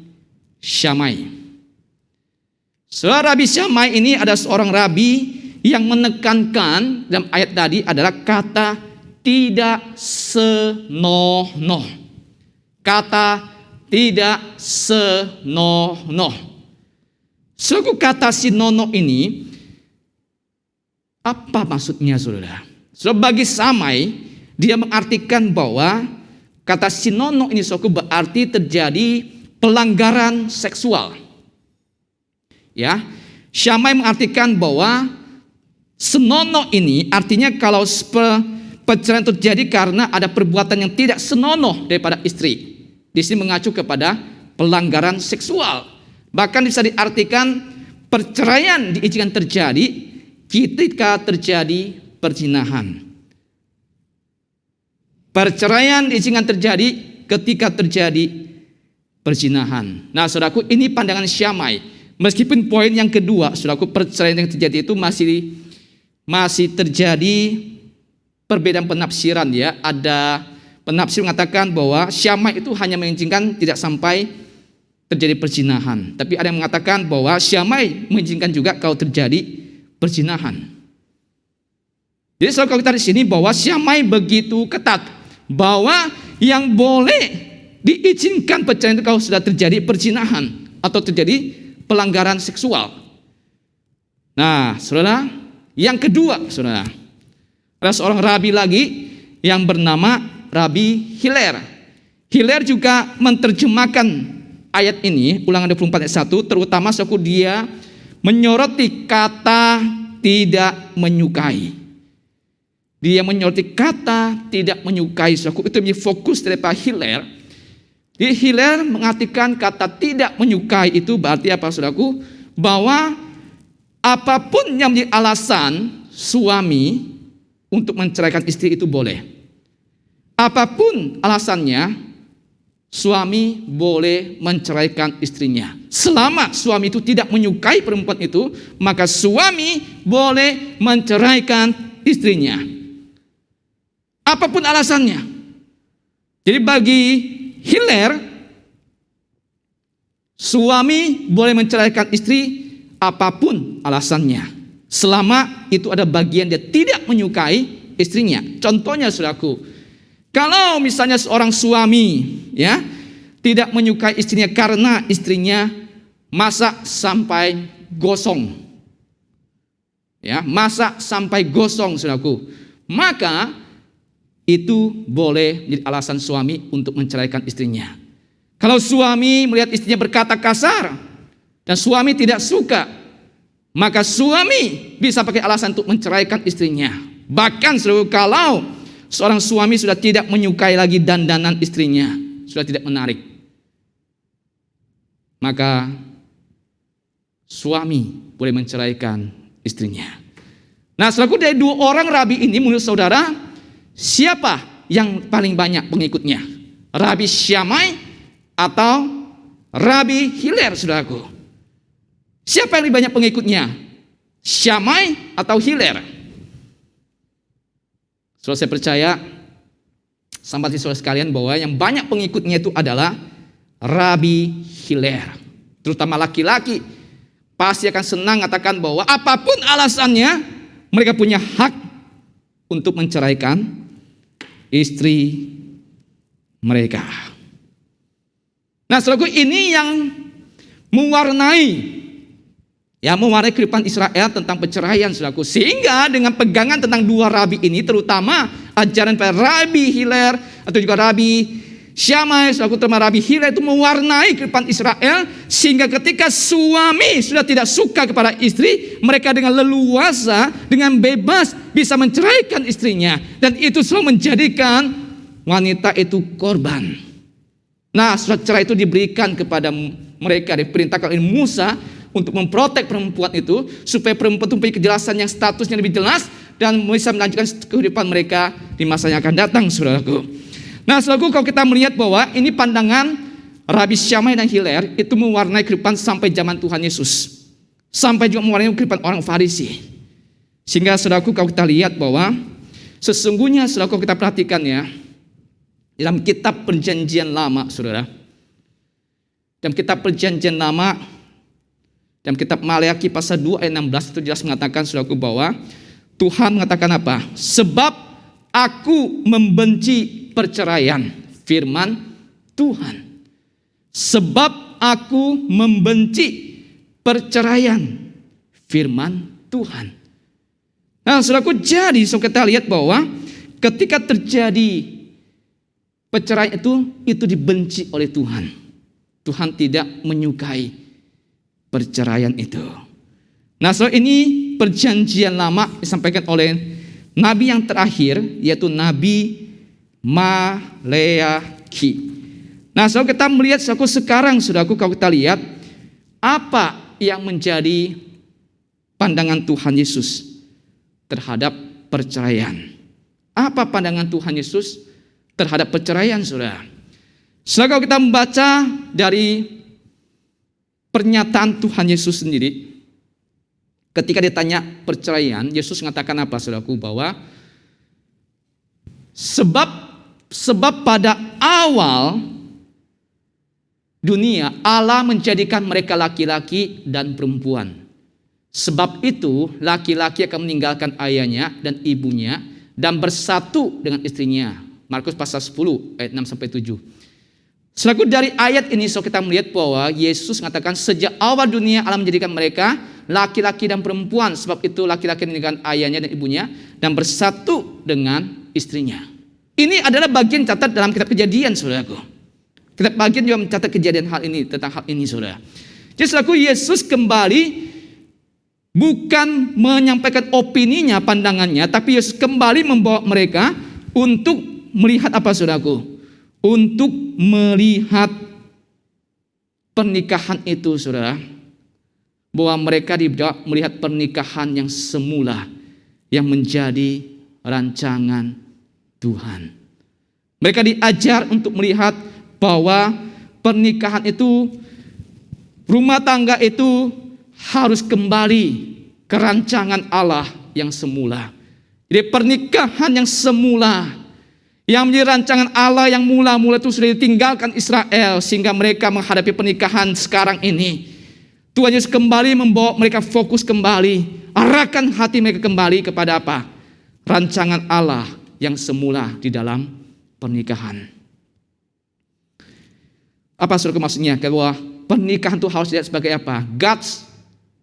Syamai. Saudara, Rabi Syamai ini ada seorang rabi yang menekankan dalam ayat tadi adalah kata tidak senonoh. Kata tidak senonoh. Suku kata sinonoh ini apa maksudnya, saudara? Saudara, bagi Samai dia mengartikan bahwa kata sinonoh ini, suku, berarti terjadi pelanggaran seksual. Ya, Syamai mengartikan bahwa senonoh ini artinya kalau perceraian terjadi karena ada perbuatan yang tidak senonoh daripada istri. Di sini mengacu kepada pelanggaran seksual. Bahkan bisa diartikan perceraian diizinkan terjadi ketika terjadi perzinahan. Perceraian diizinkan terjadi ketika terjadi perzinahan. Nah, saudaraku, ini pandangan Syamai. Meskipun poin yang kedua, saudaraku, perceraian yang terjadi itu masih terjadi perbedaan penafsiran, ya. Ada penafsir mengatakan bahwa Syamai itu hanya mengizinkan tidak sampai terjadi perzinahan. Tapi ada yang mengatakan bahwa Syamai mengizinkan juga kalau terjadi perzinahan. Jadi kalau kita di sini bahwa Syamai begitu ketat bahwa yang boleh diizinkan perceraian itu kalau sudah terjadi perzinahan atau terjadi pelanggaran seksual. Nah, saudara, yang kedua, saudara, ada seorang rabi lagi yang bernama Rabi Hiler. Hiler juga menerjemahkan ayat ini, Ulangan 24 ayat 1, terutama suku dia menyoroti kata tidak menyukai. Dia menyoroti kata tidak menyukai, suku, itu menjadi fokus daripada Hiler. Jadi Hiler mengartikan kata tidak menyukai itu berarti apa, saudaraku? Bahwa apapun yang menjadi alasan suami untuk menceraikan istri itu boleh. Apapun alasannya, suami boleh menceraikan istrinya. Selama suami itu tidak menyukai perempuan itu, maka suami boleh menceraikan istrinya. Apapun alasannya. Jadi bagi Hiler, suami boleh menceraikan istri apapun alasannya, selama itu ada bagian dia tidak menyukai istrinya. Contohnya, saudaraku, kalau misalnya seorang suami, ya, tidak menyukai istrinya karena istrinya masak sampai gosong, ya, masak sampai gosong, saudaraku, maka itu boleh menjadi alasan suami untuk menceraikan istrinya. Kalau suami melihat istrinya berkata kasar dan suami tidak suka, maka suami bisa pakai alasan untuk menceraikan istrinya. Bahkan kalau seorang suami sudah tidak menyukai lagi dandanan istrinya, sudah tidak menarik, maka suami boleh menceraikan istrinya. Nah, saudaraku, dari 2 orang rabi ini menurut saudara, siapa yang paling banyak pengikutnya? Rabi Syamai atau Rabi Hiler, saudaraku? Siapa yang lebih banyak pengikutnya? Syamai atau Hiler? Saudara, saya percaya sama saudara sekalian bahwa yang banyak pengikutnya itu adalah Rabi Hiler. Terutama laki-laki pasti akan senang mengatakan bahwa apapun alasannya, mereka punya hak untuk menceraikan istri mereka. Nah, saudaraku, ini yang mewarnai kehidupan Israel tentang perceraian, saudaraku. Sehingga dengan pegangan tentang dua rabi ini, terutama ajaran para Rabi Hillel atau juga Rabi Shammai, saudaraku, terutama Rabi Hillel itu mewarnai kehidupan Israel, sehingga ketika suami sudah tidak suka kepada istri, mereka dengan leluasa, dengan bebas bisa menceraikan istrinya, dan itu selalu menjadikan wanita itu korban. Nah, surat cerai itu diberikan kepada mereka, diperintahkan oleh Musa untuk memprotek perempuan itu, supaya perempuan itu mempunyai kejelasan yang statusnya lebih jelas dan bisa melanjutkan kehidupan mereka di masa yang akan datang, saudaraku. Nah, saudaraku, kalau kita melihat bahwa ini pandangan Rabi Shammai dan Hillel itu mewarnai kehidupan sampai zaman Tuhan Yesus, sampai juga mewarnai kehidupan orang Farisi. Sehingga, saudaraku, kalau kita lihat bahwa sesungguhnya, saudaraku, kita perhatikan ya, dalam kitab Perjanjian Lama, saudara, dalam kitab Perjanjian Lama, dalam kitab Maleakhi pasal 2 ayat 16 itu jelas mengatakan, saudaraku, bahwa Tuhan mengatakan apa? Sebab aku membenci perceraian, firman Tuhan. Sebab aku membenci perceraian, firman Tuhan. Nah, saudaraku, jadi kita lihat bahwa ketika terjadi perceraian itu dibenci oleh Tuhan. Tuhan tidak menyukai perceraian itu. Nah, ini perjanjian lama disampaikan oleh nabi yang terakhir, yaitu Nabi Maleakhi. Nah, saudara, kita melihat sekarang, saudaraku, kalau kita lihat apa yang menjadi pandangan Tuhan Yesus terhadap perceraian. Apa pandangan Tuhan Yesus terhadap perceraian, saudara? Setelah kalau kita membaca dari pernyataan Tuhan Yesus sendiri, ketika ditanya perceraian, Yesus mengatakan apa, saudaraku? Bahwa sebab pada awal dunia Allah menjadikan mereka laki-laki dan perempuan. Sebab itu laki-laki akan meninggalkan ayahnya dan ibunya dan bersatu dengan istrinya. Markus pasal 10 ayat 6 sampai 7. Selaku dari ayat ini, so kita melihat bahwa Yesus mengatakan sejak awal dunia Allah menjadikan mereka laki-laki dan perempuan. Sebab itu laki-laki meninggalkan ayahnya dan ibunya dan bersatu dengan istrinya. Ini adalah bagian catat dalam kitab Kejadian, saudaraku. Kitab bagian juga mencatat kejadian hal ini, tentang hal ini, saudara. Jadi selaku Yesus kembali bukan menyampaikan opininya, pandangannya, tapi Yesus kembali membawa mereka untuk melihat apa, saudaraku? Untuk melihat pernikahan itu, saudara. Bahwa mereka dibawa melihat pernikahan yang semula, yang menjadi rancangan Tuhan. Mereka diajar untuk melihat bahwa pernikahan itu, rumah tangga itu harus kembali ke rancangan Allah yang semula. Jadi pernikahan yang semula, yang menjadi rancangan Allah yang mula-mula itu sudah ditinggalkan Israel, sehingga mereka menghadapi pernikahan sekarang ini. Tuhan Yesus kembali membawa mereka fokus kembali, arahkan hati mereka kembali kepada apa? Rancangan Allah yang semula di dalam pernikahan. Apa, saudara, maksudnya? Bahwa pernikahan itu harus dilihat sebagai apa? God's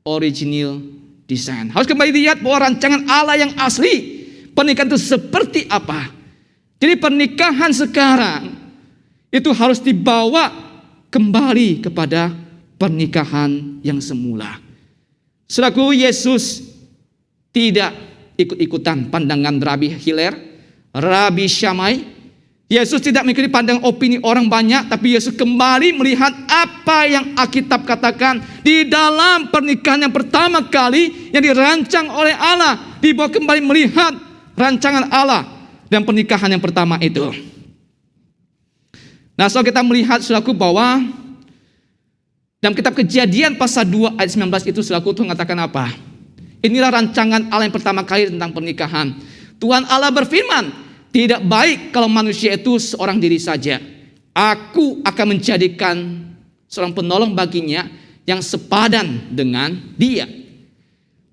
original design. Harus kembali dilihat bahwa rancangan Allah yang asli pernikahan itu seperti apa. Jadi pernikahan sekarang itu harus dibawa kembali kepada pernikahan yang semula. Selaku Yesus tidak ikut-ikutan pandangan Rabi Hillel, Rabi Shammai. Yesus tidak mengikuti pandangan opini orang banyak, tapi Yesus kembali melihat apa yang Alkitab katakan di dalam pernikahan yang pertama kali yang dirancang oleh Allah. Dibawa kembali melihat rancangan Allah dan pernikahan yang pertama itu. Nah, so kita melihat, saudaraku, bahwa dalam kitab Kejadian pasal 2 ayat 19 itu, saudaraku, Tuhan mengatakan apa? Inilah rancangan Allah yang pertama kali tentang pernikahan. Tuhan Allah berfirman, tidak baik kalau manusia itu seorang diri saja. Aku akan menjadikan seorang penolong baginya yang sepadan dengan dia.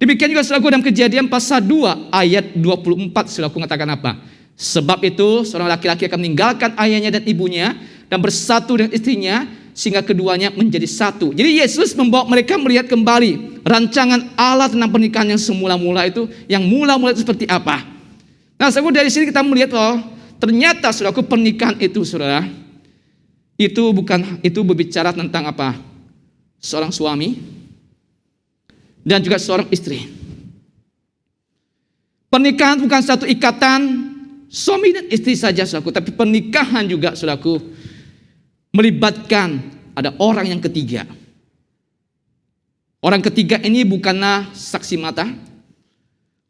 Demikian juga, saudaraku, dalam Kejadian pasal 2 ayat 24, saudaraku, mengatakan apa? Sebab itu seorang laki-laki akan meninggalkan ayahnya dan ibunya dan bersatu dengan istrinya, sehingga keduanya menjadi satu. Jadi Yesus membawa mereka melihat kembali rancangan Allah tentang pernikahan yang semula-mula itu, yang mula-mula itu seperti apa. Nah, saudara, dari sini kita melihat ternyata saudaraku, pernikahan itu, saudara, itu berbicara tentang apa? Seorang suami dan juga seorang istri. Pernikahan bukan satu ikatan suami dan istri saja, saudaraku, tapi pernikahan juga, saudaraku, melibatkan ada orang yang ketiga. Orang ketiga ini bukanlah saksi mata.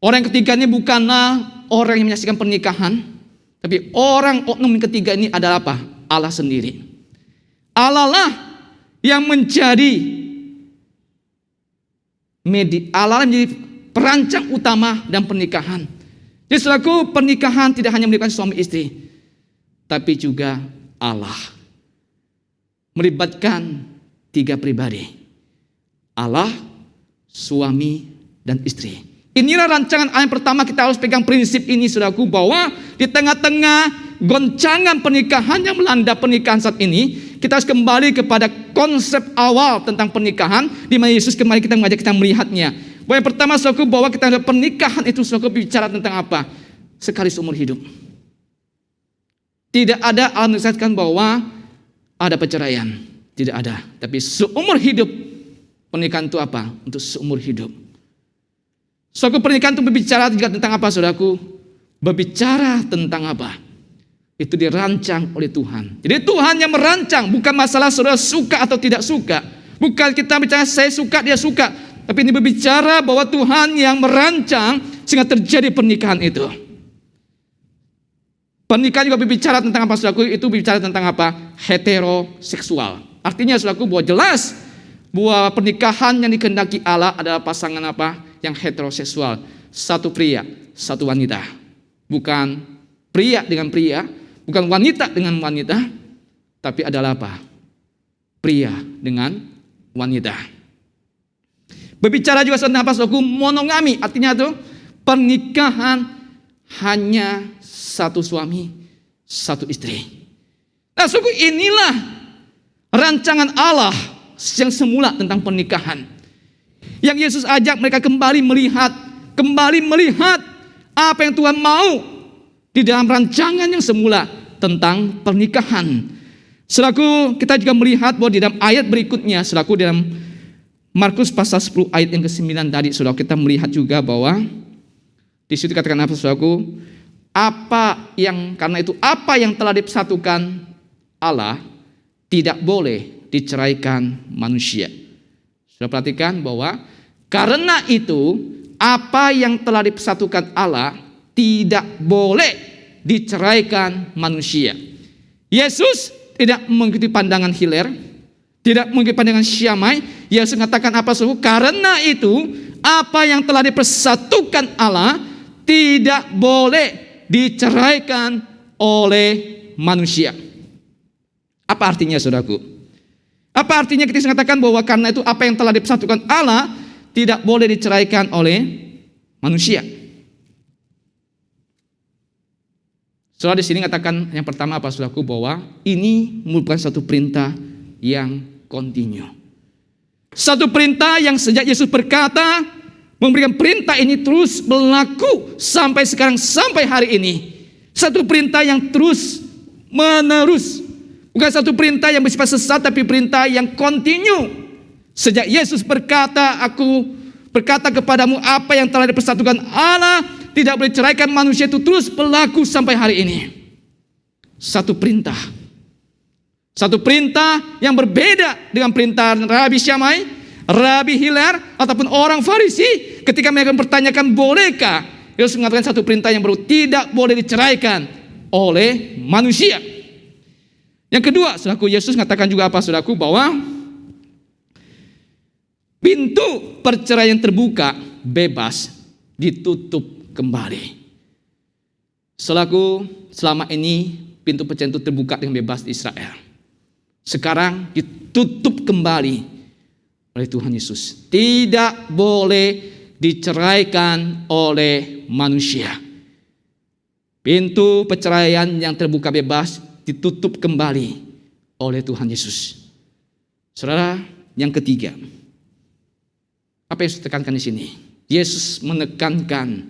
Orang yang ketiga ini bukanlah orang yang menyaksikan pernikahan, tapi oknum yang ketiga ini adalah apa? Allah sendiri. Allah lah yang menjadi Allah menjadi perancang utama dan pernikahan. Jadi saudaraku, pernikahan tidak hanya melibatkan suami istri, tapi juga Allah. Melibatkan tiga pribadi. Allah, suami, dan istri. Inilah rancangan Allah yang pertama. Kita harus pegang prinsip ini, saudaraku, bahwa di tengah-tengah goncangan pernikahan yang melanda pernikahan saat ini, kita harus kembali kepada konsep awal tentang pernikahan, di mana Yesus kembali kita mengajak kita melihatnya. Bahwa yang pertama, saudaraku, bahwa kita ada pernikahan itu, saudaraku, bicara tentang apa? Sekali seumur hidup. Tidak ada Allah menyatakan bahwa ada perceraian, tidak ada. Tapi seumur hidup, pernikahan itu apa? Untuk seumur hidup. Suatu pernikahan itu berbicara juga tentang apa, saudaraku? Berbicara tentang apa? Itu dirancang oleh Tuhan. Jadi Tuhan yang merancang, bukan masalah saudara suka atau tidak suka. Bukan kita bicara saya suka, dia suka. Tapi ini berbicara bahwa Tuhan yang merancang sehingga terjadi pernikahan itu. Pernikahan juga berbicara tentang apa, saudaraku? Itu berbicara tentang apa? Heteroseksual. Artinya, saudaraku, bahwa jelas bahwa pernikahan yang dikehendaki Allah adalah pasangan apa? Yang heteroseksual. Satu pria, satu wanita. Bukan pria dengan pria, bukan wanita dengan wanita, tapi adalah apa? Pria dengan wanita. Berbicara juga tentang apa, saudaraku? Monogami. Artinya itu pernikahan hanya satu suami, satu istri. Nah, saudaraku, inilah rancangan Allah yang semula tentang pernikahan. Yang Yesus ajak mereka kembali melihat apa yang Tuhan mau di dalam rancangan yang semula tentang pernikahan. Saudaraku, kita juga melihat bahwa di dalam ayat berikutnya, saudaraku, dalam Markus pasal 10 ayat yang ke-9 tadi, saudara, kita melihat juga bahwa di situ katakan apa, saudaraku? Karena itu apa yang telah dipersatukan Allah tidak boleh diceraikan manusia. Sudah perhatikan bahwa karena itu apa yang telah dipersatukan Allah tidak boleh diceraikan manusia. Yesus tidak mengikuti pandangan Hiller, tidak mengikuti pandangan Syamai. Yesus mengatakan apa, saudara? Karena itu apa yang telah dipersatukan Allah tidak boleh diceraikan oleh manusia. Apa artinya, saudaraku? Apa artinya kita mengatakan bahwa karena itu apa yang telah dipersatukan Allah tidak boleh diceraikan oleh manusia? Saudara, di sini katakan yang pertama apa, saudaraku? Bahwa ini merupakan satu perintah yang kontinu. Satu perintah yang sejak Yesus berkata, memberikan perintah ini terus berlaku sampai sekarang, sampai hari ini. Satu perintah yang terus menerus. Bukan satu perintah yang bersifat sesat, tapi perintah yang kontinu. Sejak Yesus berkata, aku berkata kepadamu apa yang telah dipersatukan Allah tidak boleh ceraikan manusia, itu terus berlaku sampai hari ini. Satu perintah. Satu perintah yang berbeda dengan perintah Rabi Syamai, Rabi Hiller, ataupun orang Farisi ketika mereka mempertanyakan bolehkah. Yesus mengatakan satu perintah yang baru, tidak boleh diceraikan oleh manusia. Yang kedua, saudaraku, Yesus mengatakan juga apa, saudaraku? Bahwa pintu perceraian terbuka bebas ditutup kembali. Saudaraku, selama ini pintu perceraian itu terbuka dengan bebas di Israel. Sekarang ditutup kembali oleh Tuhan Yesus. Tidak boleh diceraikan oleh manusia. Pintu perceraian yang terbuka bebas ditutup kembali oleh Tuhan Yesus. Saudara, yang ketiga, apa yang saya tekankan di sini? Yesus menekankan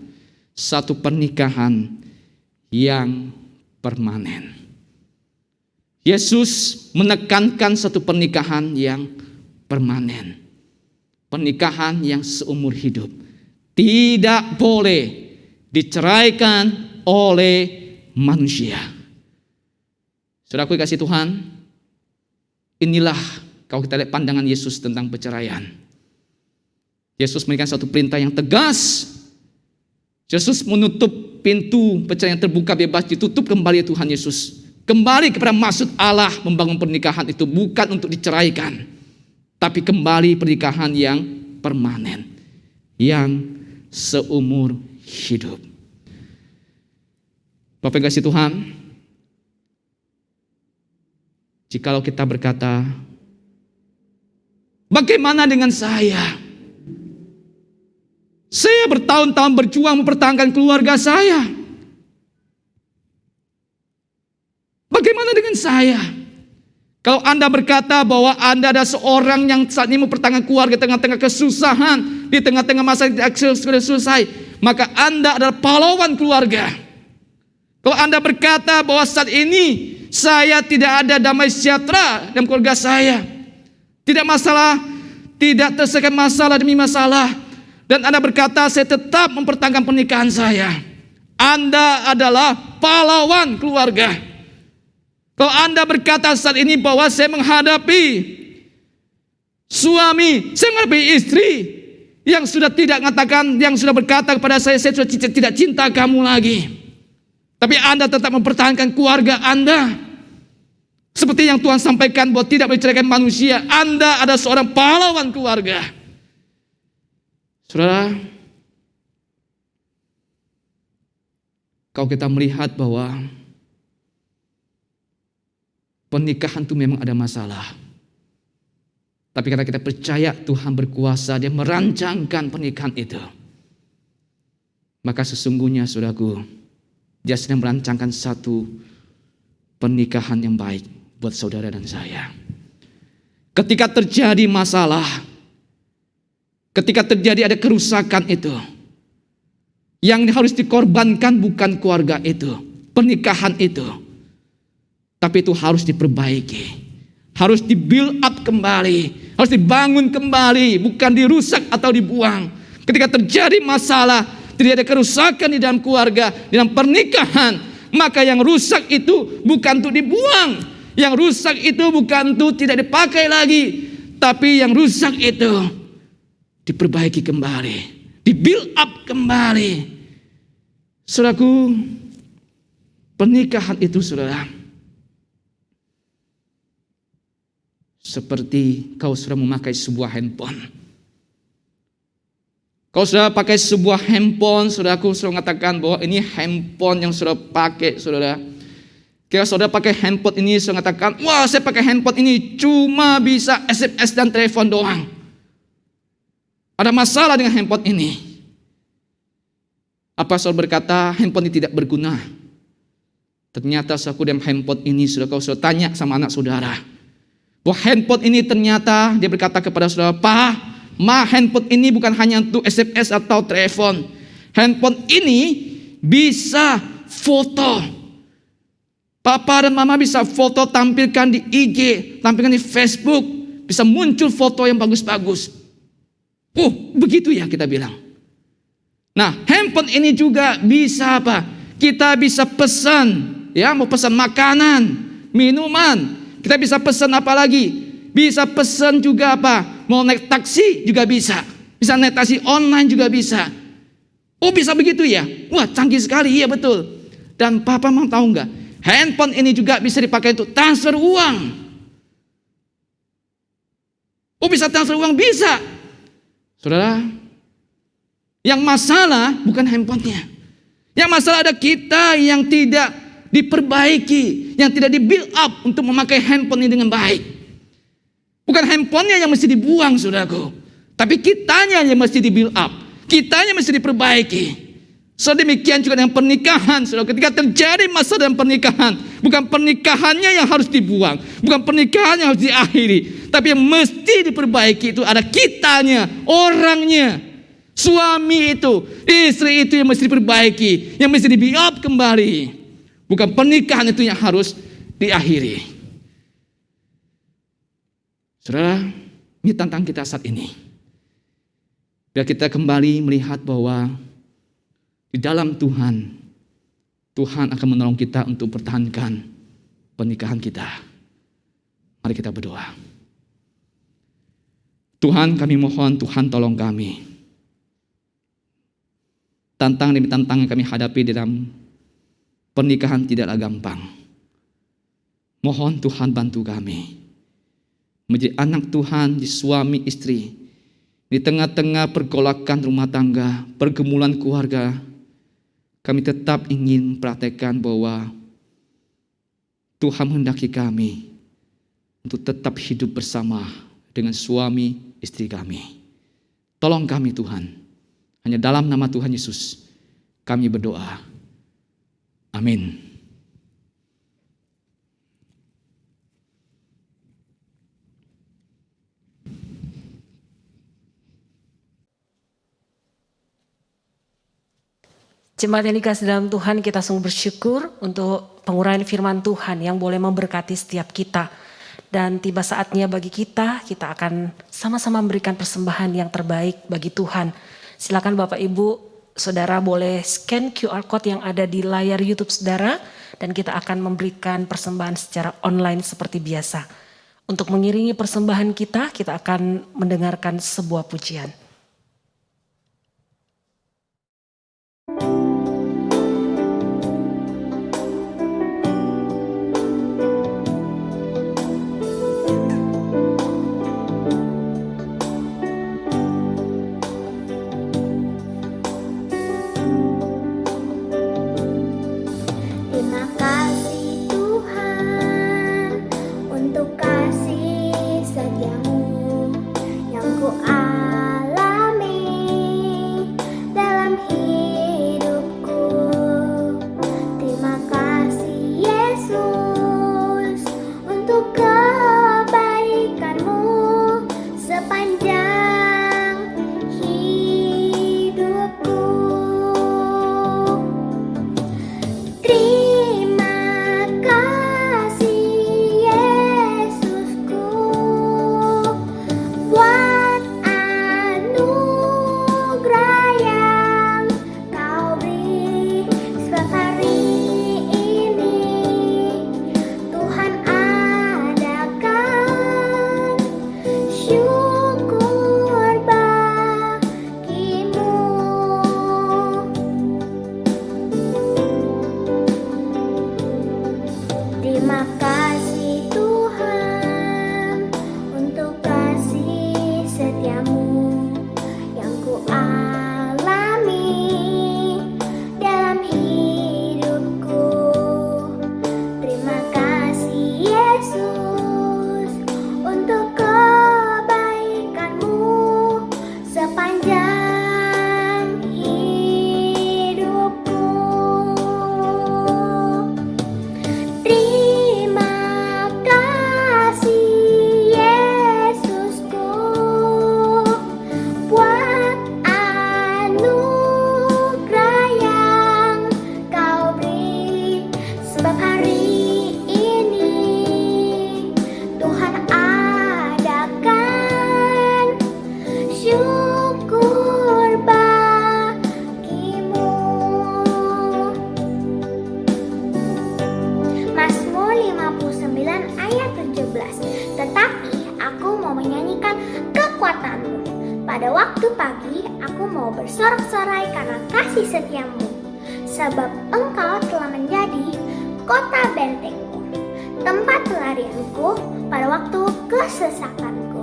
satu pernikahan yang permanen. Yesus menekankan satu pernikahan yang permanen. Pernikahan yang seumur hidup. Tidak boleh diceraikan oleh manusia. Saudaraku kasih Tuhan, inilah kalau kita lihat pandangan Yesus tentang perceraian. Yesus memberikan satu perintah yang tegas. Yesus menutup pintu perceraian terbuka bebas, ditutup kembali Tuhan Yesus. Kembali kepada maksud Allah membangun pernikahan itu bukan untuk diceraikan, tapi kembali pernikahan yang permanen, yang seumur hidup. Bapak yang kasih Tuhan, jikalau kita berkata, bagaimana dengan saya? Saya bertahun-tahun berjuang mempertahankan keluarga saya. Bagaimana dengan saya? Kalau Anda berkata bahwa Anda ada seorang yang saat ini mempertahankan keluarga tengah-tengah kesusahan, di tengah-tengah masa yang tidak selesai, maka Anda adalah pahlawan keluarga. Kalau Anda berkata bahwa saat ini saya tidak ada damai sejahtera dalam keluarga saya, tidak masalah, tidak terselesaikan masalah demi masalah, dan Anda berkata saya tetap mempertahankan pernikahan saya, Anda adalah pahlawan keluarga. Kalau Anda berkata saat ini bahwa saya menghadapi suami, saya menghadapi istri yang sudah tidak mengatakan, yang sudah berkata kepada saya sudah tidak cinta kamu lagi, tapi Anda tetap mempertahankan keluarga Anda. Seperti yang Tuhan sampaikan bahwa tidak menceraikan manusia, Anda ada seorang pahlawan keluarga. Saudara, kalau kita melihat bahwa pernikahan itu memang ada masalah, tapi karena kita percaya Tuhan berkuasa, Dia merancangkan pernikahan itu, maka sesungguhnya saudaraku, Dia sedang merancangkan satu pernikahan yang baik buat saudara dan saya. Ketika terjadi masalah, ketika terjadi ada kerusakan itu, yang harus dikorbankan bukan keluarga itu, pernikahan itu, tapi itu harus diperbaiki, harus di-build up kembali, harus dibangun kembali, bukan dirusak atau dibuang. Ketika terjadi masalah, tidak ada kerusakan di dalam keluarga, di dalam pernikahan, maka yang rusak itu bukan untuk dibuang, yang rusak itu bukan untuk tidak dipakai lagi, tapi yang rusak itu diperbaiki kembali, di-build up kembali. Saudaraku, pernikahan itu saudara, seperti kau sudah memakai sebuah handphone. Kau sudah pakai sebuah handphone, saudaraku sudah mengatakan bahwa ini handphone yang sudah pakai, saudara. Kalau saudara pakai handphone ini, sudah mengatakan, wah saya pakai handphone ini cuma bisa SMS dan telepon doang. Ada masalah dengan handphone ini. Apa saudara berkata handphone ini tidak berguna? Ternyata saudara dalam handphone ini, saudara, kau sudah tanya sama anak saudara, bahwa handphone ini ternyata dia berkata kepada saudara, Pak, handphone ini bukan hanya untuk SMS atau telepon. Handphone ini bisa foto. Papa dan mama bisa foto, tampilkan di IG, tampilkan di Facebook, bisa muncul foto yang bagus-bagus. Begitu ya kita bilang. Nah, handphone ini juga bisa apa? Kita bisa pesan, ya, mau pesan makanan, minuman. Kita bisa pesan apa lagi? Bisa pesan juga apa? Mau naik taksi juga bisa. Bisa naik taksi online juga bisa. Bisa begitu ya? Wah, canggih sekali. Iya betul. Dan papa mau tahu nggak? Handphone ini juga bisa dipakai untuk transfer uang. Bisa transfer uang? Bisa. Saudara, yang masalah bukan handphonenya. Yang masalah ada kita yang tidak diperbaiki, yang tidak di-build up untuk memakai handphone ini dengan baik. Bukan handphonenya yang mesti dibuang, saudaraku, tapi kitanya yang mesti di-build up, kitanya mesti diperbaiki. So demikian juga dengan pernikahan, saudara. Ketika terjadi masalah dalam pernikahan, bukan pernikahannya yang harus dibuang, bukan pernikahan yang harus diakhiri, tapi yang mesti diperbaiki itu ada kitanya, orangnya. Suami itu, istri itu yang mesti diperbaiki, yang mesti di-build kembali. Bukan pernikahan itu yang harus diakhiri. Saudara, ini tantang kita saat ini. Biar kita kembali melihat bahwa di dalam Tuhan, Tuhan akan menolong kita untuk pertahankan pernikahan kita. Mari kita berdoa. Tuhan, kami mohon, Tuhan tolong kami. Tantangan demi tantangan yang kami hadapi dalam pernikahan tidaklah gampang. Mohon Tuhan bantu kami menjadi anak Tuhan, di suami istri, di tengah-tengah pergolakan rumah tangga, pergumulan keluarga. Kami tetap ingin mempraktekkan bahwa Tuhan menghendaki kami untuk tetap hidup bersama dengan suami istri kami. Tolong kami Tuhan. Hanya dalam nama Tuhan Yesus kami berdoa. Amin. Jemaat yang dikasih dalam Tuhan, kita sungguh bersyukur untuk pengurahan firman Tuhan yang boleh memberkati setiap kita. Dan tiba saatnya bagi kita akan sama-sama memberikan persembahan yang terbaik bagi Tuhan. Silakan Bapak Ibu, Saudara boleh scan QR Code yang ada di layar YouTube Saudara. Dan kita akan memberikan persembahan secara online seperti biasa. Untuk mengiringi persembahan kita akan mendengarkan sebuah pujian. Pada waktu pagi, aku mau bersorak-sorai karena kasih setiamu, sebab engkau telah menjadi kota bentengku, tempat pelarianku pada waktu kesesakanku.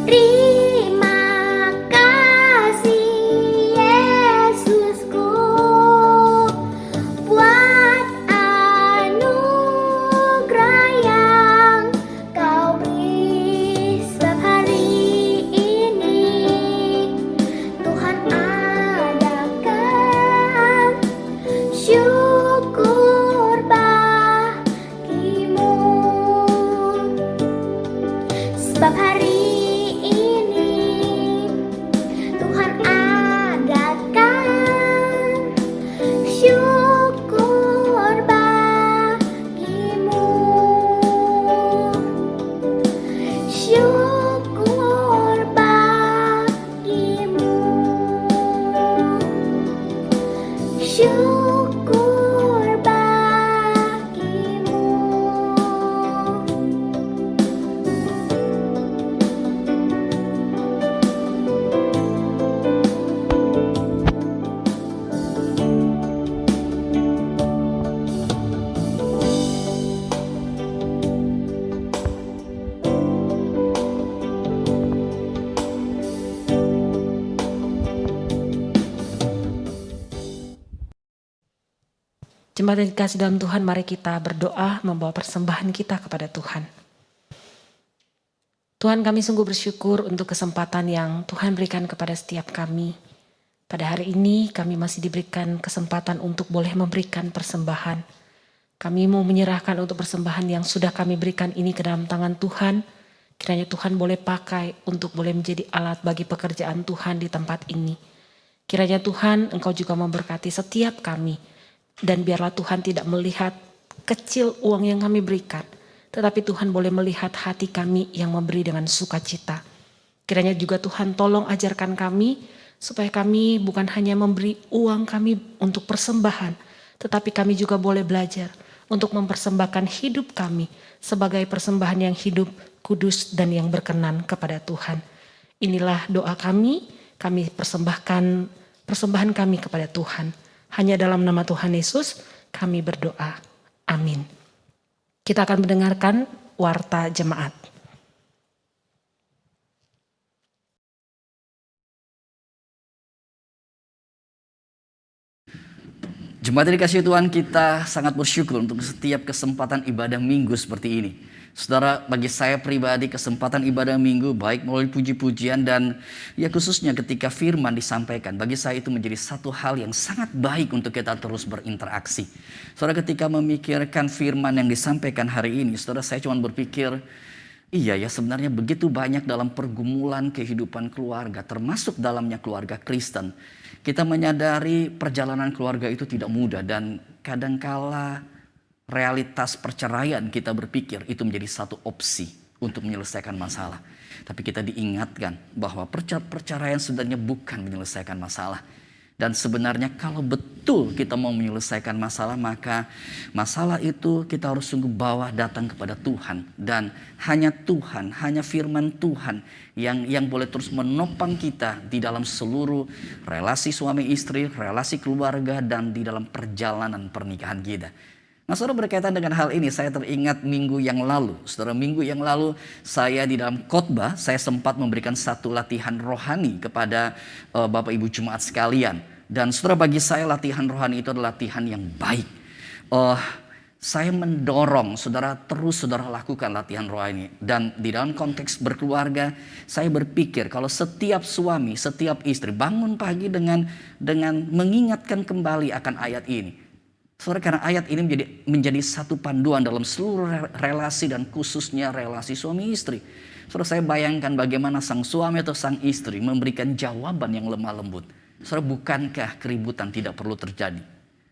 Terima kasih Yesusku buat anugerah yang kau beri, sebab hari ini Jemaat yang dikasih dalam Tuhan, mari kita berdoa membawa persembahan kita kepada Tuhan. Tuhan, kami sungguh bersyukur untuk kesempatan yang Tuhan berikan kepada setiap kami. Pada hari ini kami masih diberikan kesempatan untuk boleh memberikan persembahan. Kami mau menyerahkan untuk persembahan yang sudah kami berikan ini ke dalam tangan Tuhan. Kiranya Tuhan boleh pakai untuk boleh menjadi alat bagi pekerjaan Tuhan di tempat ini. Kiranya Tuhan, Engkau juga memberkati setiap kami. Dan biarlah Tuhan tidak melihat kecil uang yang kami berikan. Tetapi Tuhan boleh melihat hati kami yang memberi dengan sukacita. Kiranya juga Tuhan tolong ajarkan kami. Supaya kami bukan hanya memberi uang kami untuk persembahan. Tetapi kami juga boleh belajar untuk mempersembahkan hidup kami. Sebagai persembahan yang hidup, kudus dan yang berkenan kepada Tuhan. Inilah doa kami. Kami persembahkan persembahan kami kepada Tuhan. Hanya dalam nama Tuhan Yesus kami berdoa. Amin. Kita akan mendengarkan warta jemaat. Jemaat yang dikasihi Tuhan, kita sangat bersyukur untuk setiap kesempatan ibadah minggu seperti ini. Saudara, bagi saya pribadi kesempatan ibadah minggu baik melalui puji-pujian dan ya khususnya ketika firman disampaikan. Bagi saya itu menjadi satu hal yang sangat baik untuk kita terus berinteraksi. Saudara, ketika memikirkan firman yang disampaikan hari ini, saudara, saya cuma berpikir, iya ya, sebenarnya begitu banyak dalam pergumulan kehidupan keluarga, termasuk dalamnya keluarga Kristen. Kita menyadari perjalanan keluarga itu tidak mudah dan kadangkala realitas perceraian kita berpikir itu menjadi satu opsi untuk menyelesaikan masalah. Tapi kita diingatkan bahwa perceraian sebenarnya bukan menyelesaikan masalah. Dan sebenarnya kalau betul kita mau menyelesaikan masalah, maka masalah itu kita harus sungguh bawa datang kepada Tuhan. Dan hanya Tuhan, hanya firman Tuhan yang boleh terus menopang kita di dalam seluruh relasi suami istri, relasi keluarga, dan di dalam perjalanan pernikahan kita. Nah, saudara, berkaitan dengan hal ini saya teringat minggu yang lalu. Saudara, minggu yang lalu saya di dalam khotbah saya sempat memberikan satu latihan rohani kepada Bapak Ibu Jemaat sekalian. Dan saudara, bagi saya latihan rohani itu adalah latihan yang baik. Saya mendorong saudara terus saudara lakukan latihan rohani. Dan di dalam konteks berkeluarga, saya berpikir kalau setiap suami, setiap istri bangun pagi dengan mengingatkan kembali akan ayat ini. Saudara, karena ayat ini menjadi satu panduan dalam seluruh relasi dan khususnya relasi suami istri. Saudara, saya bayangkan bagaimana sang suami atau sang istri memberikan jawaban yang lemah lembut. Saudara, bukankah keributan tidak perlu terjadi?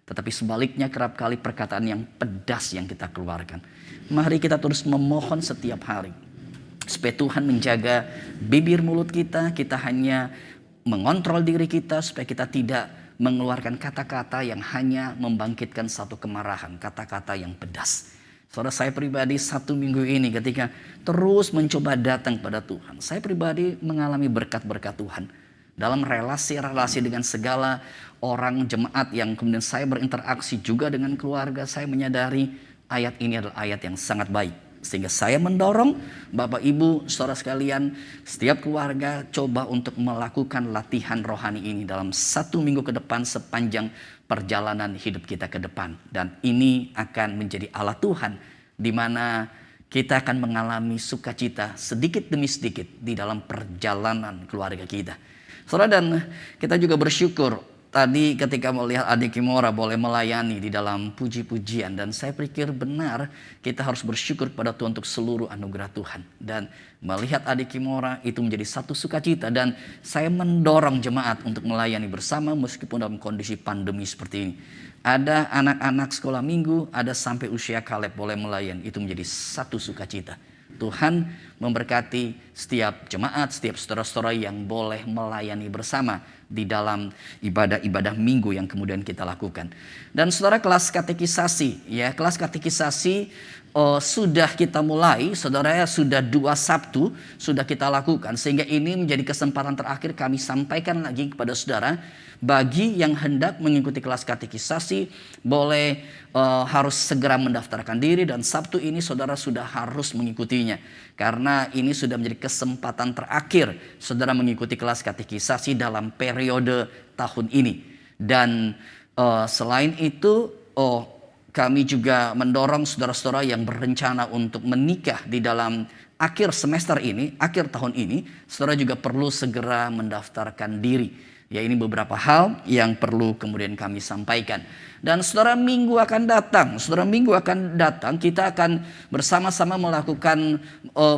Tetapi sebaliknya kerap kali perkataan yang pedas yang kita keluarkan. Mari kita terus memohon setiap hari. Supaya Tuhan menjaga bibir mulut kita, kita hanya mengontrol diri kita supaya kita tidak mengeluarkan kata-kata yang hanya membangkitkan satu kemarahan, kata-kata yang pedas. Saudara, saya pribadi satu minggu ini ketika terus mencoba datang pada Tuhan, saya pribadi mengalami berkat-berkat Tuhan. Dalam relasi-relasi dengan segala orang jemaat yang kemudian saya berinteraksi juga dengan keluarga, saya menyadari ayat ini adalah ayat yang sangat baik. Sehingga saya mendorong Bapak Ibu saudara sekalian, setiap keluarga coba untuk melakukan latihan rohani ini dalam satu minggu ke depan sepanjang perjalanan hidup kita ke depan. Dan ini akan menjadi alat Tuhan di mana kita akan mengalami sukacita sedikit demi sedikit di dalam perjalanan keluarga kita. Saudara, dan kita juga bersyukur tadi ketika melihat adik Kimora boleh melayani di dalam puji-pujian. Dan saya pikir benar kita harus bersyukur pada Tuhan untuk seluruh anugerah Tuhan. Dan melihat adik Kimora itu menjadi satu sukacita. Dan saya mendorong jemaat untuk melayani bersama meskipun dalam kondisi pandemi seperti ini. Ada anak-anak sekolah minggu, ada sampai usia Kaleb boleh melayani. Itu menjadi satu sukacita. Tuhan memberkati setiap jemaat, setiap saudara-saudara yang boleh melayani bersama di dalam ibadah-ibadah minggu yang kemudian kita lakukan. Dan saudara, kelas katekisasi, ya kelas katekisasi sudah kita mulai, saudara, ya sudah 2 Sabtu sudah kita lakukan. Sehingga ini menjadi kesempatan terakhir kami sampaikan lagi kepada saudara. Bagi yang hendak mengikuti kelas katekisasi boleh harus segera mendaftarkan diri. Dan Sabtu ini saudara sudah harus mengikutinya. Karena ini sudah menjadi kesempatan terakhir saudara mengikuti kelas katekisasi dalam periode tahun ini. Dan selain itu kami juga mendorong saudara-saudara yang berencana untuk menikah di dalam akhir semester ini, akhir tahun ini, saudara juga perlu segera mendaftarkan diri. Ya, ini beberapa hal yang perlu kemudian kami sampaikan. Dan saudara, minggu akan datang, kita akan bersama-sama melakukan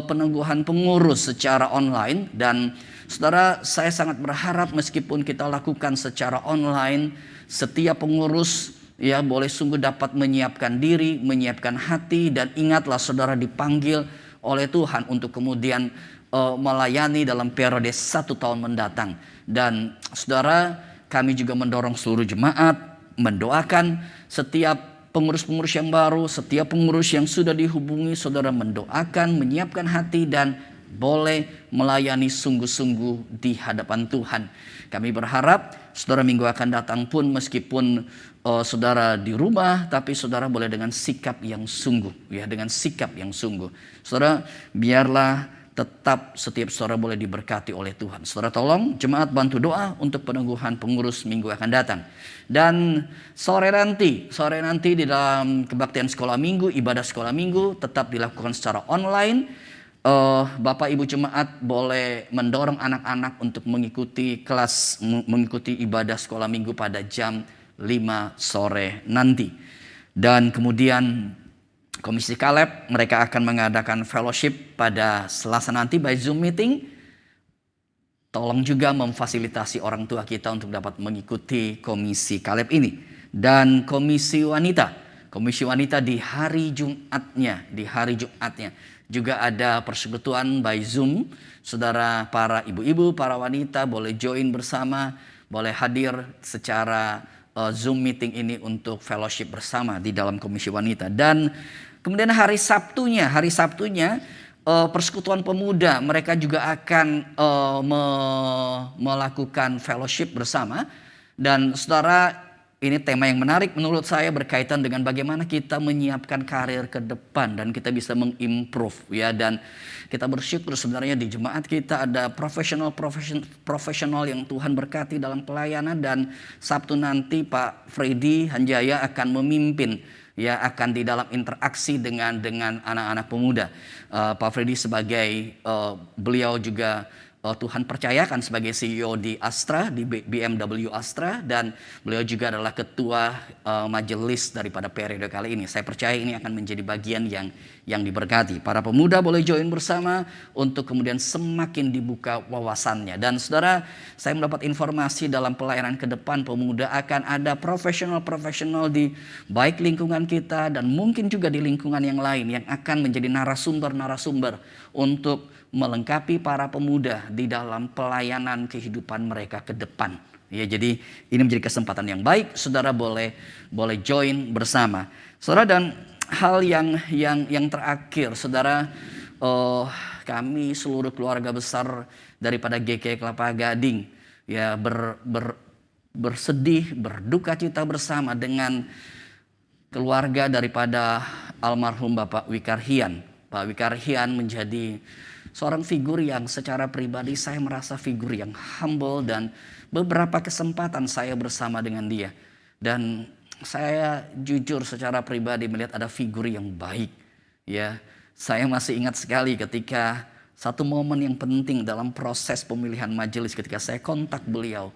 peneguhan pengurus secara online. Dan saudara, saya sangat berharap meskipun kita lakukan secara online, setiap pengurus ya boleh sungguh dapat menyiapkan diri, menyiapkan hati, dan ingatlah saudara dipanggil oleh Tuhan untuk kemudian melayani dalam periode 1 tahun mendatang. Dan saudara, kami juga mendorong seluruh jemaat mendoakan setiap pengurus-pengurus yang baru, setiap pengurus yang sudah dihubungi, saudara mendoakan, menyiapkan hati, dan boleh melayani sungguh-sungguh di hadapan Tuhan. Kami berharap saudara minggu akan datang pun meskipun saudara di rumah, tapi saudara boleh dengan sikap yang sungguh, ya, dengan sikap yang sungguh. Saudara, biarlah tetap setiap saudara boleh diberkati oleh Tuhan. Saudara, tolong jemaat bantu doa untuk peneguhan pengurus minggu akan datang. Dan sore nanti di dalam kebaktian sekolah minggu, ibadah sekolah minggu tetap dilakukan secara online. Bapak Ibu jemaat boleh mendorong anak-anak untuk mengikuti ibadah sekolah minggu pada jam 5 sore nanti. Dan kemudian Komisi Kaleb mereka akan mengadakan fellowship pada Selasa nanti by Zoom meeting. Tolong juga memfasilitasi orang tua kita untuk dapat mengikuti Komisi Kaleb ini. Dan Komisi Wanita di hari Jumatnya juga ada persekutuan by Zoom. Saudara, para ibu-ibu, para wanita boleh join bersama, boleh hadir secara Zoom meeting ini untuk fellowship bersama di dalam Komisi Wanita. Dan kemudian hari Sabtunya persekutuan pemuda mereka juga akan melakukan fellowship bersama. Dan saudara, ini tema yang menarik menurut saya berkaitan dengan bagaimana kita menyiapkan karir ke depan dan kita bisa mengimprove, ya. Dan kita bersyukur sebenarnya di jemaat kita ada profesional yang Tuhan berkati dalam pelayanan. Dan Sabtu nanti Pak Freddy Hanjaya akan memimpin, ya, akan di dalam interaksi dengan anak-anak pemuda. Pak Freddy sebagai beliau juga Tuhan percayakan sebagai CEO di Astra, di BMW Astra, dan beliau juga adalah ketua majelis daripada periode kali ini. Saya percaya ini akan menjadi bagian yang diberkati. Para pemuda boleh join bersama untuk kemudian semakin dibuka wawasannya. Dan saudara, saya mendapat informasi dalam pelayanan ke depan pemuda akan ada profesional di baik lingkungan kita dan mungkin juga di lingkungan yang lain yang akan menjadi narasumber untuk melengkapi para pemuda di dalam pelayanan kehidupan mereka ke depan. Ya, jadi ini menjadi kesempatan yang baik. Saudara boleh join bersama. Saudara, dan hal yang terakhir, saudara, kami seluruh keluarga besar daripada GK Kelapa Gading, ya, bersedih, berduka cita bersama dengan keluarga daripada almarhum Bapak Wikarhian. Pak Wikarhian menjadi seorang figur yang secara pribadi saya merasa figur yang humble, dan beberapa kesempatan saya bersama dengan dia. Dan saya jujur secara pribadi melihat ada figur yang baik. Ya, saya masih ingat sekali ketika satu momen yang penting dalam proses pemilihan majelis ketika saya kontak beliau.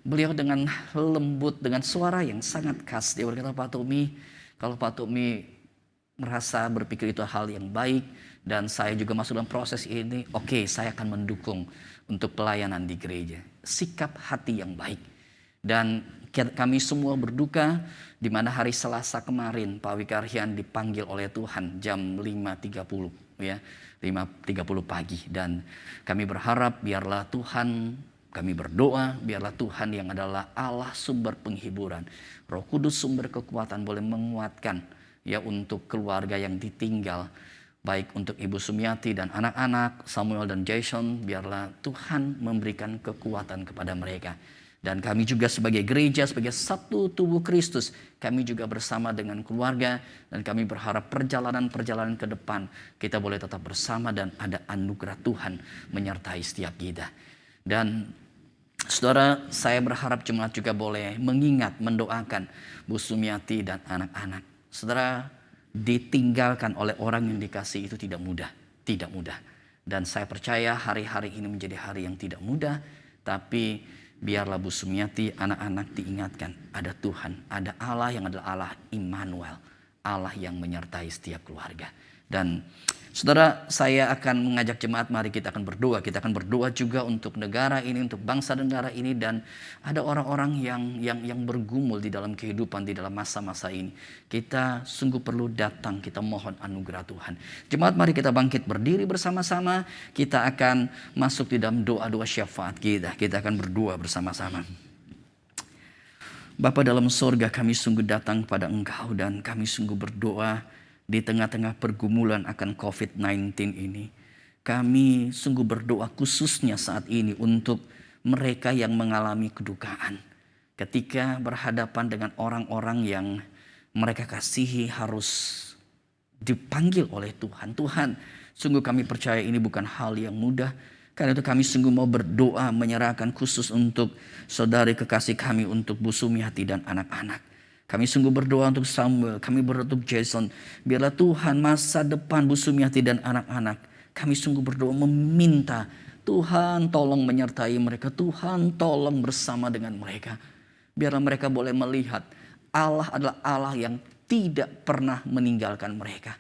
Beliau dengan lembut, dengan suara yang sangat khas, dia berkata, Pak Tumi, kalau Pak Tumi merasa berpikir itu hal yang baik dan saya juga masuk dalam proses ini, oke, saya akan mendukung untuk pelayanan di gereja. Sikap hati yang baik. Dan kami semua berduka di mana hari Selasa kemarin Pak Wikarhian dipanggil oleh Tuhan jam 5.30, ya, 5.30 pagi. Dan kami berharap biarlah Tuhan, kami berdoa biarlah Tuhan yang adalah Allah sumber penghiburan, Roh Kudus sumber kekuatan boleh menguatkan, ya, untuk keluarga yang ditinggal, baik untuk Ibu Sumiati dan anak-anak, Samuel dan Jason, biarlah Tuhan memberikan kekuatan kepada mereka. Dan kami juga sebagai gereja, sebagai satu tubuh Kristus, kami juga bersama dengan keluarga, dan kami berharap perjalanan-perjalanan ke depan, kita boleh tetap bersama dan ada anugerah Tuhan menyertai setiap kita. Dan saudara, saya berharap jemaat juga boleh mengingat, mendoakan Bu Sumiati dan anak-anak. Saudara, ditinggalkan oleh orang yang dikasih itu tidak mudah. Tidak mudah. Dan saya percaya hari-hari ini menjadi hari yang tidak mudah. Tapi biarlah Bu Sumiati, anak-anak diingatkan. Ada Tuhan, ada Allah yang adalah Allah Immanuel. Allah yang menyertai setiap keluarga. Dan saudara, saya akan mengajak jemaat, mari kita akan berdoa. Kita akan berdoa juga untuk negara ini, untuk bangsa negara ini. Dan ada orang-orang yang bergumul di dalam kehidupan, di dalam masa-masa ini. Kita sungguh perlu datang, kita mohon anugerah Tuhan. Jemaat, mari kita bangkit berdiri bersama-sama. Kita akan masuk di dalam doa-doa syafaat kita. Kita akan berdoa bersama-sama. Bapa dalam sorga, kami sungguh datang kepada Engkau dan kami sungguh berdoa di tengah-tengah pergumulan akan COVID-19 ini. Kami sungguh berdoa khususnya saat ini untuk mereka yang mengalami kedukaan. Ketika berhadapan dengan orang-orang yang mereka kasihi harus dipanggil oleh Tuhan. Tuhan, sungguh kami percaya ini bukan hal yang mudah. Karena itu kami sungguh mau berdoa menyerahkan khusus untuk saudari kekasih kami, untuk Bu Sumiati dan anak-anak. Kami sungguh berdoa untuk Samuel, kami berdoa untuk Jason. Biarlah Tuhan masa depan Bu Sumiati dan anak-anak. Kami sungguh berdoa meminta Tuhan tolong menyertai mereka. Tuhan tolong bersama dengan mereka. Biarlah mereka boleh melihat Allah adalah Allah yang tidak pernah meninggalkan mereka.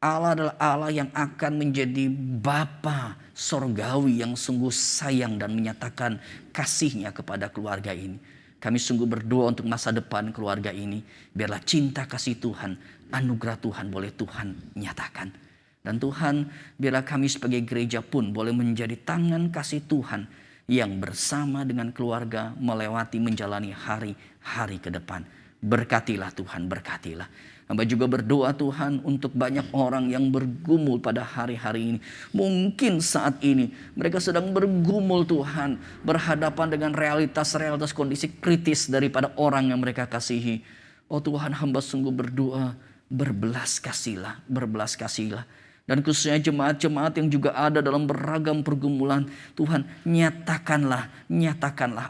Allah adalah Allah yang akan menjadi Bapa sorgawi yang sungguh sayang dan menyatakan kasihnya kepada keluarga ini. Kami sungguh berdoa untuk masa depan keluarga ini. Biarlah cinta kasih Tuhan, anugerah Tuhan boleh Tuhan nyatakan. Dan Tuhan, biarlah kami sebagai gereja pun boleh menjadi tangan kasih Tuhan yang bersama dengan keluarga melewati menjalani hari-hari ke depan. Berkatilah Tuhan, berkatilah. Hamba juga berdoa Tuhan untuk banyak orang yang bergumul pada hari-hari ini. Mungkin saat ini mereka sedang bergumul Tuhan. Berhadapan dengan realitas-realitas kondisi kritis daripada orang yang mereka kasihi. Oh Tuhan, hamba sungguh berdoa, berbelas kasihilah, berbelas kasihilah. Dan khususnya jemaat-jemaat yang juga ada dalam beragam pergumulan. Tuhan, nyatakanlah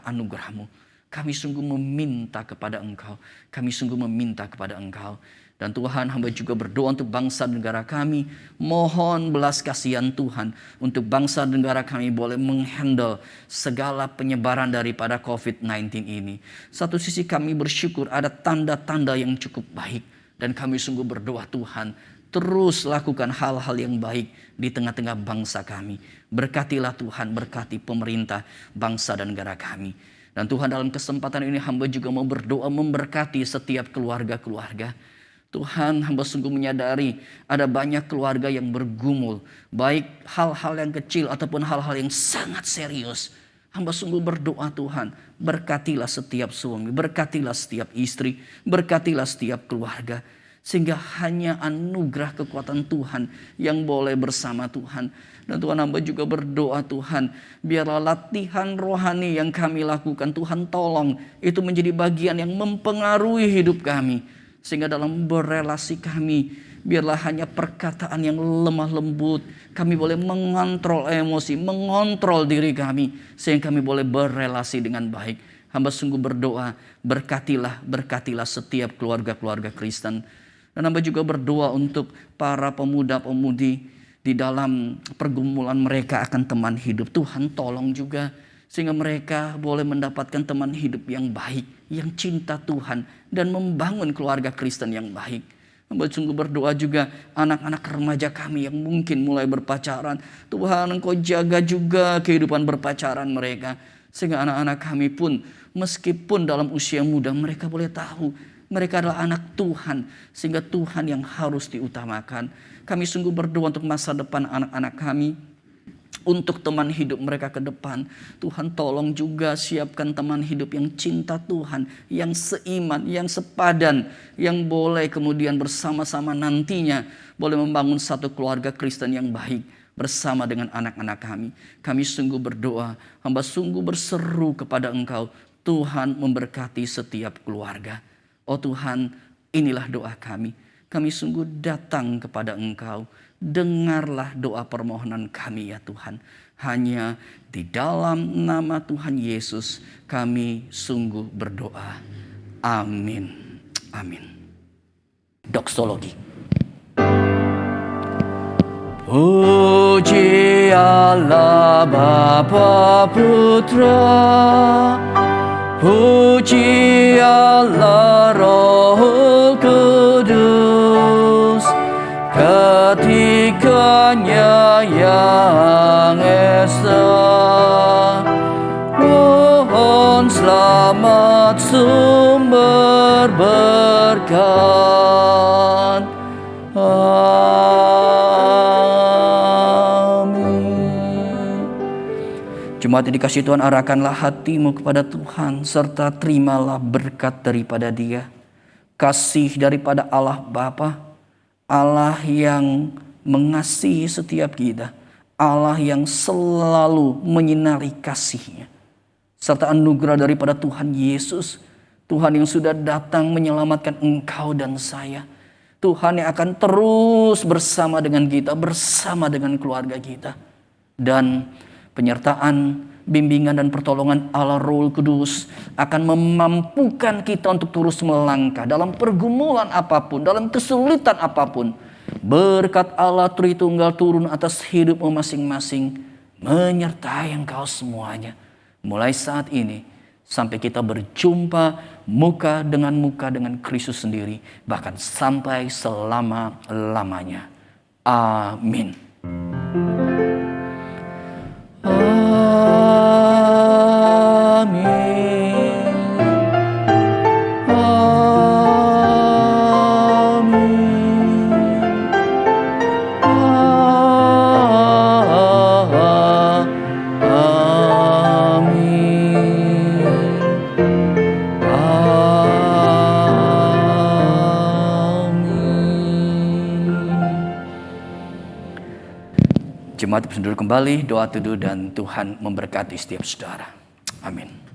anugerah-Mu. Kami sungguh meminta kepada Engkau. Kami sungguh meminta kepada Engkau. Dan Tuhan, hamba juga berdoa untuk bangsa negara kami. Mohon belas kasihan Tuhan untuk bangsa negara kami boleh menghandle segala penyebaran daripada COVID-19 ini. Satu sisi kami bersyukur ada tanda-tanda yang cukup baik. Dan kami sungguh berdoa Tuhan, terus lakukan hal-hal yang baik di tengah-tengah bangsa kami. Berkatilah Tuhan, berkati pemerintah, bangsa dan negara kami. Dan Tuhan, dalam kesempatan ini hamba juga mau berdoa memberkati setiap keluarga-keluarga. Tuhan, hamba sungguh menyadari ada banyak keluarga yang bergumul. Baik hal-hal yang kecil ataupun hal-hal yang sangat serius. Hamba sungguh berdoa Tuhan, berkatilah setiap suami, berkatilah setiap istri, berkatilah setiap keluarga. Sehingga hanya anugerah kekuatan Tuhan yang boleh bersama Tuhan. Dan Tuhan, hamba juga berdoa Tuhan, biarlah latihan rohani yang kami lakukan, Tuhan tolong itu menjadi bagian yang mempengaruhi hidup kami. Sehingga dalam berelasi kami, biarlah hanya perkataan yang lemah lembut. Kami boleh mengontrol emosi, mengontrol diri kami. Sehingga kami boleh berelasi dengan baik. Hamba sungguh berdoa, berkatilah setiap keluarga-keluarga Kristen. Dan hamba juga berdoa untuk para pemuda-pemudi di dalam pergumulan mereka akan teman hidup. Tuhan tolong juga. Sehingga mereka boleh mendapatkan teman hidup yang baik, yang cinta Tuhan, dan membangun keluarga Kristen yang baik. Hamba sungguh berdoa juga anak-anak remaja kami yang mungkin mulai berpacaran. Tuhan, Engkau jaga juga kehidupan berpacaran mereka. Sehingga anak-anak kami pun meskipun dalam usia muda mereka boleh tahu mereka adalah anak Tuhan. Sehingga Tuhan yang harus diutamakan. Kami sungguh berdoa untuk masa depan anak-anak kami. Untuk teman hidup mereka ke depan. Tuhan tolong juga siapkan teman hidup yang cinta Tuhan. Yang seiman, yang sepadan. Yang boleh kemudian bersama-sama nantinya. Boleh membangun satu keluarga Kristen yang baik. Bersama dengan anak-anak kami. Kami sungguh berdoa. Hamba sungguh berseru kepada Engkau. Tuhan memberkati setiap keluarga. Oh Tuhan, inilah doa kami. Kami sungguh datang kepada Engkau. Dengarlah doa permohonan kami ya Tuhan. Hanya di dalam nama Tuhan Yesus kami sungguh berdoa. Amin. Amin. doksologi. Puji Allah Bapa Putra, puji Allah Roh Kudus, ketikanya yang esa. Mohon selamat sumber berkat. Amin. Jemaat yang dikasihi Tuhan, arahkanlah hatimu kepada Tuhan serta terimalah berkat daripada Dia. Kasih daripada Allah Bapa, Allah yang mengasihi setiap kita, Allah yang selalu menyinari kasih-Nya, serta anugerah daripada Tuhan Yesus, Tuhan yang sudah datang menyelamatkan engkau dan saya, Tuhan yang akan terus bersama dengan kita, bersama dengan keluarga kita, dan penyertaan, bimbingan dan pertolongan Allah Roh Kudus akan memampukan kita untuk terus melangkah dalam pergumulan apapun, dalam kesulitan apapun. Berkat Allah Tritunggal turun atas hidupmu masing-masing, menyertai engkau semuanya, mulai saat ini sampai kita berjumpa muka dengan Kristus sendiri, bahkan sampai selama-lamanya. Amin. Jemaat bisa duduk kembali, doa teduh dan Tuhan memberkati setiap saudara. Amin.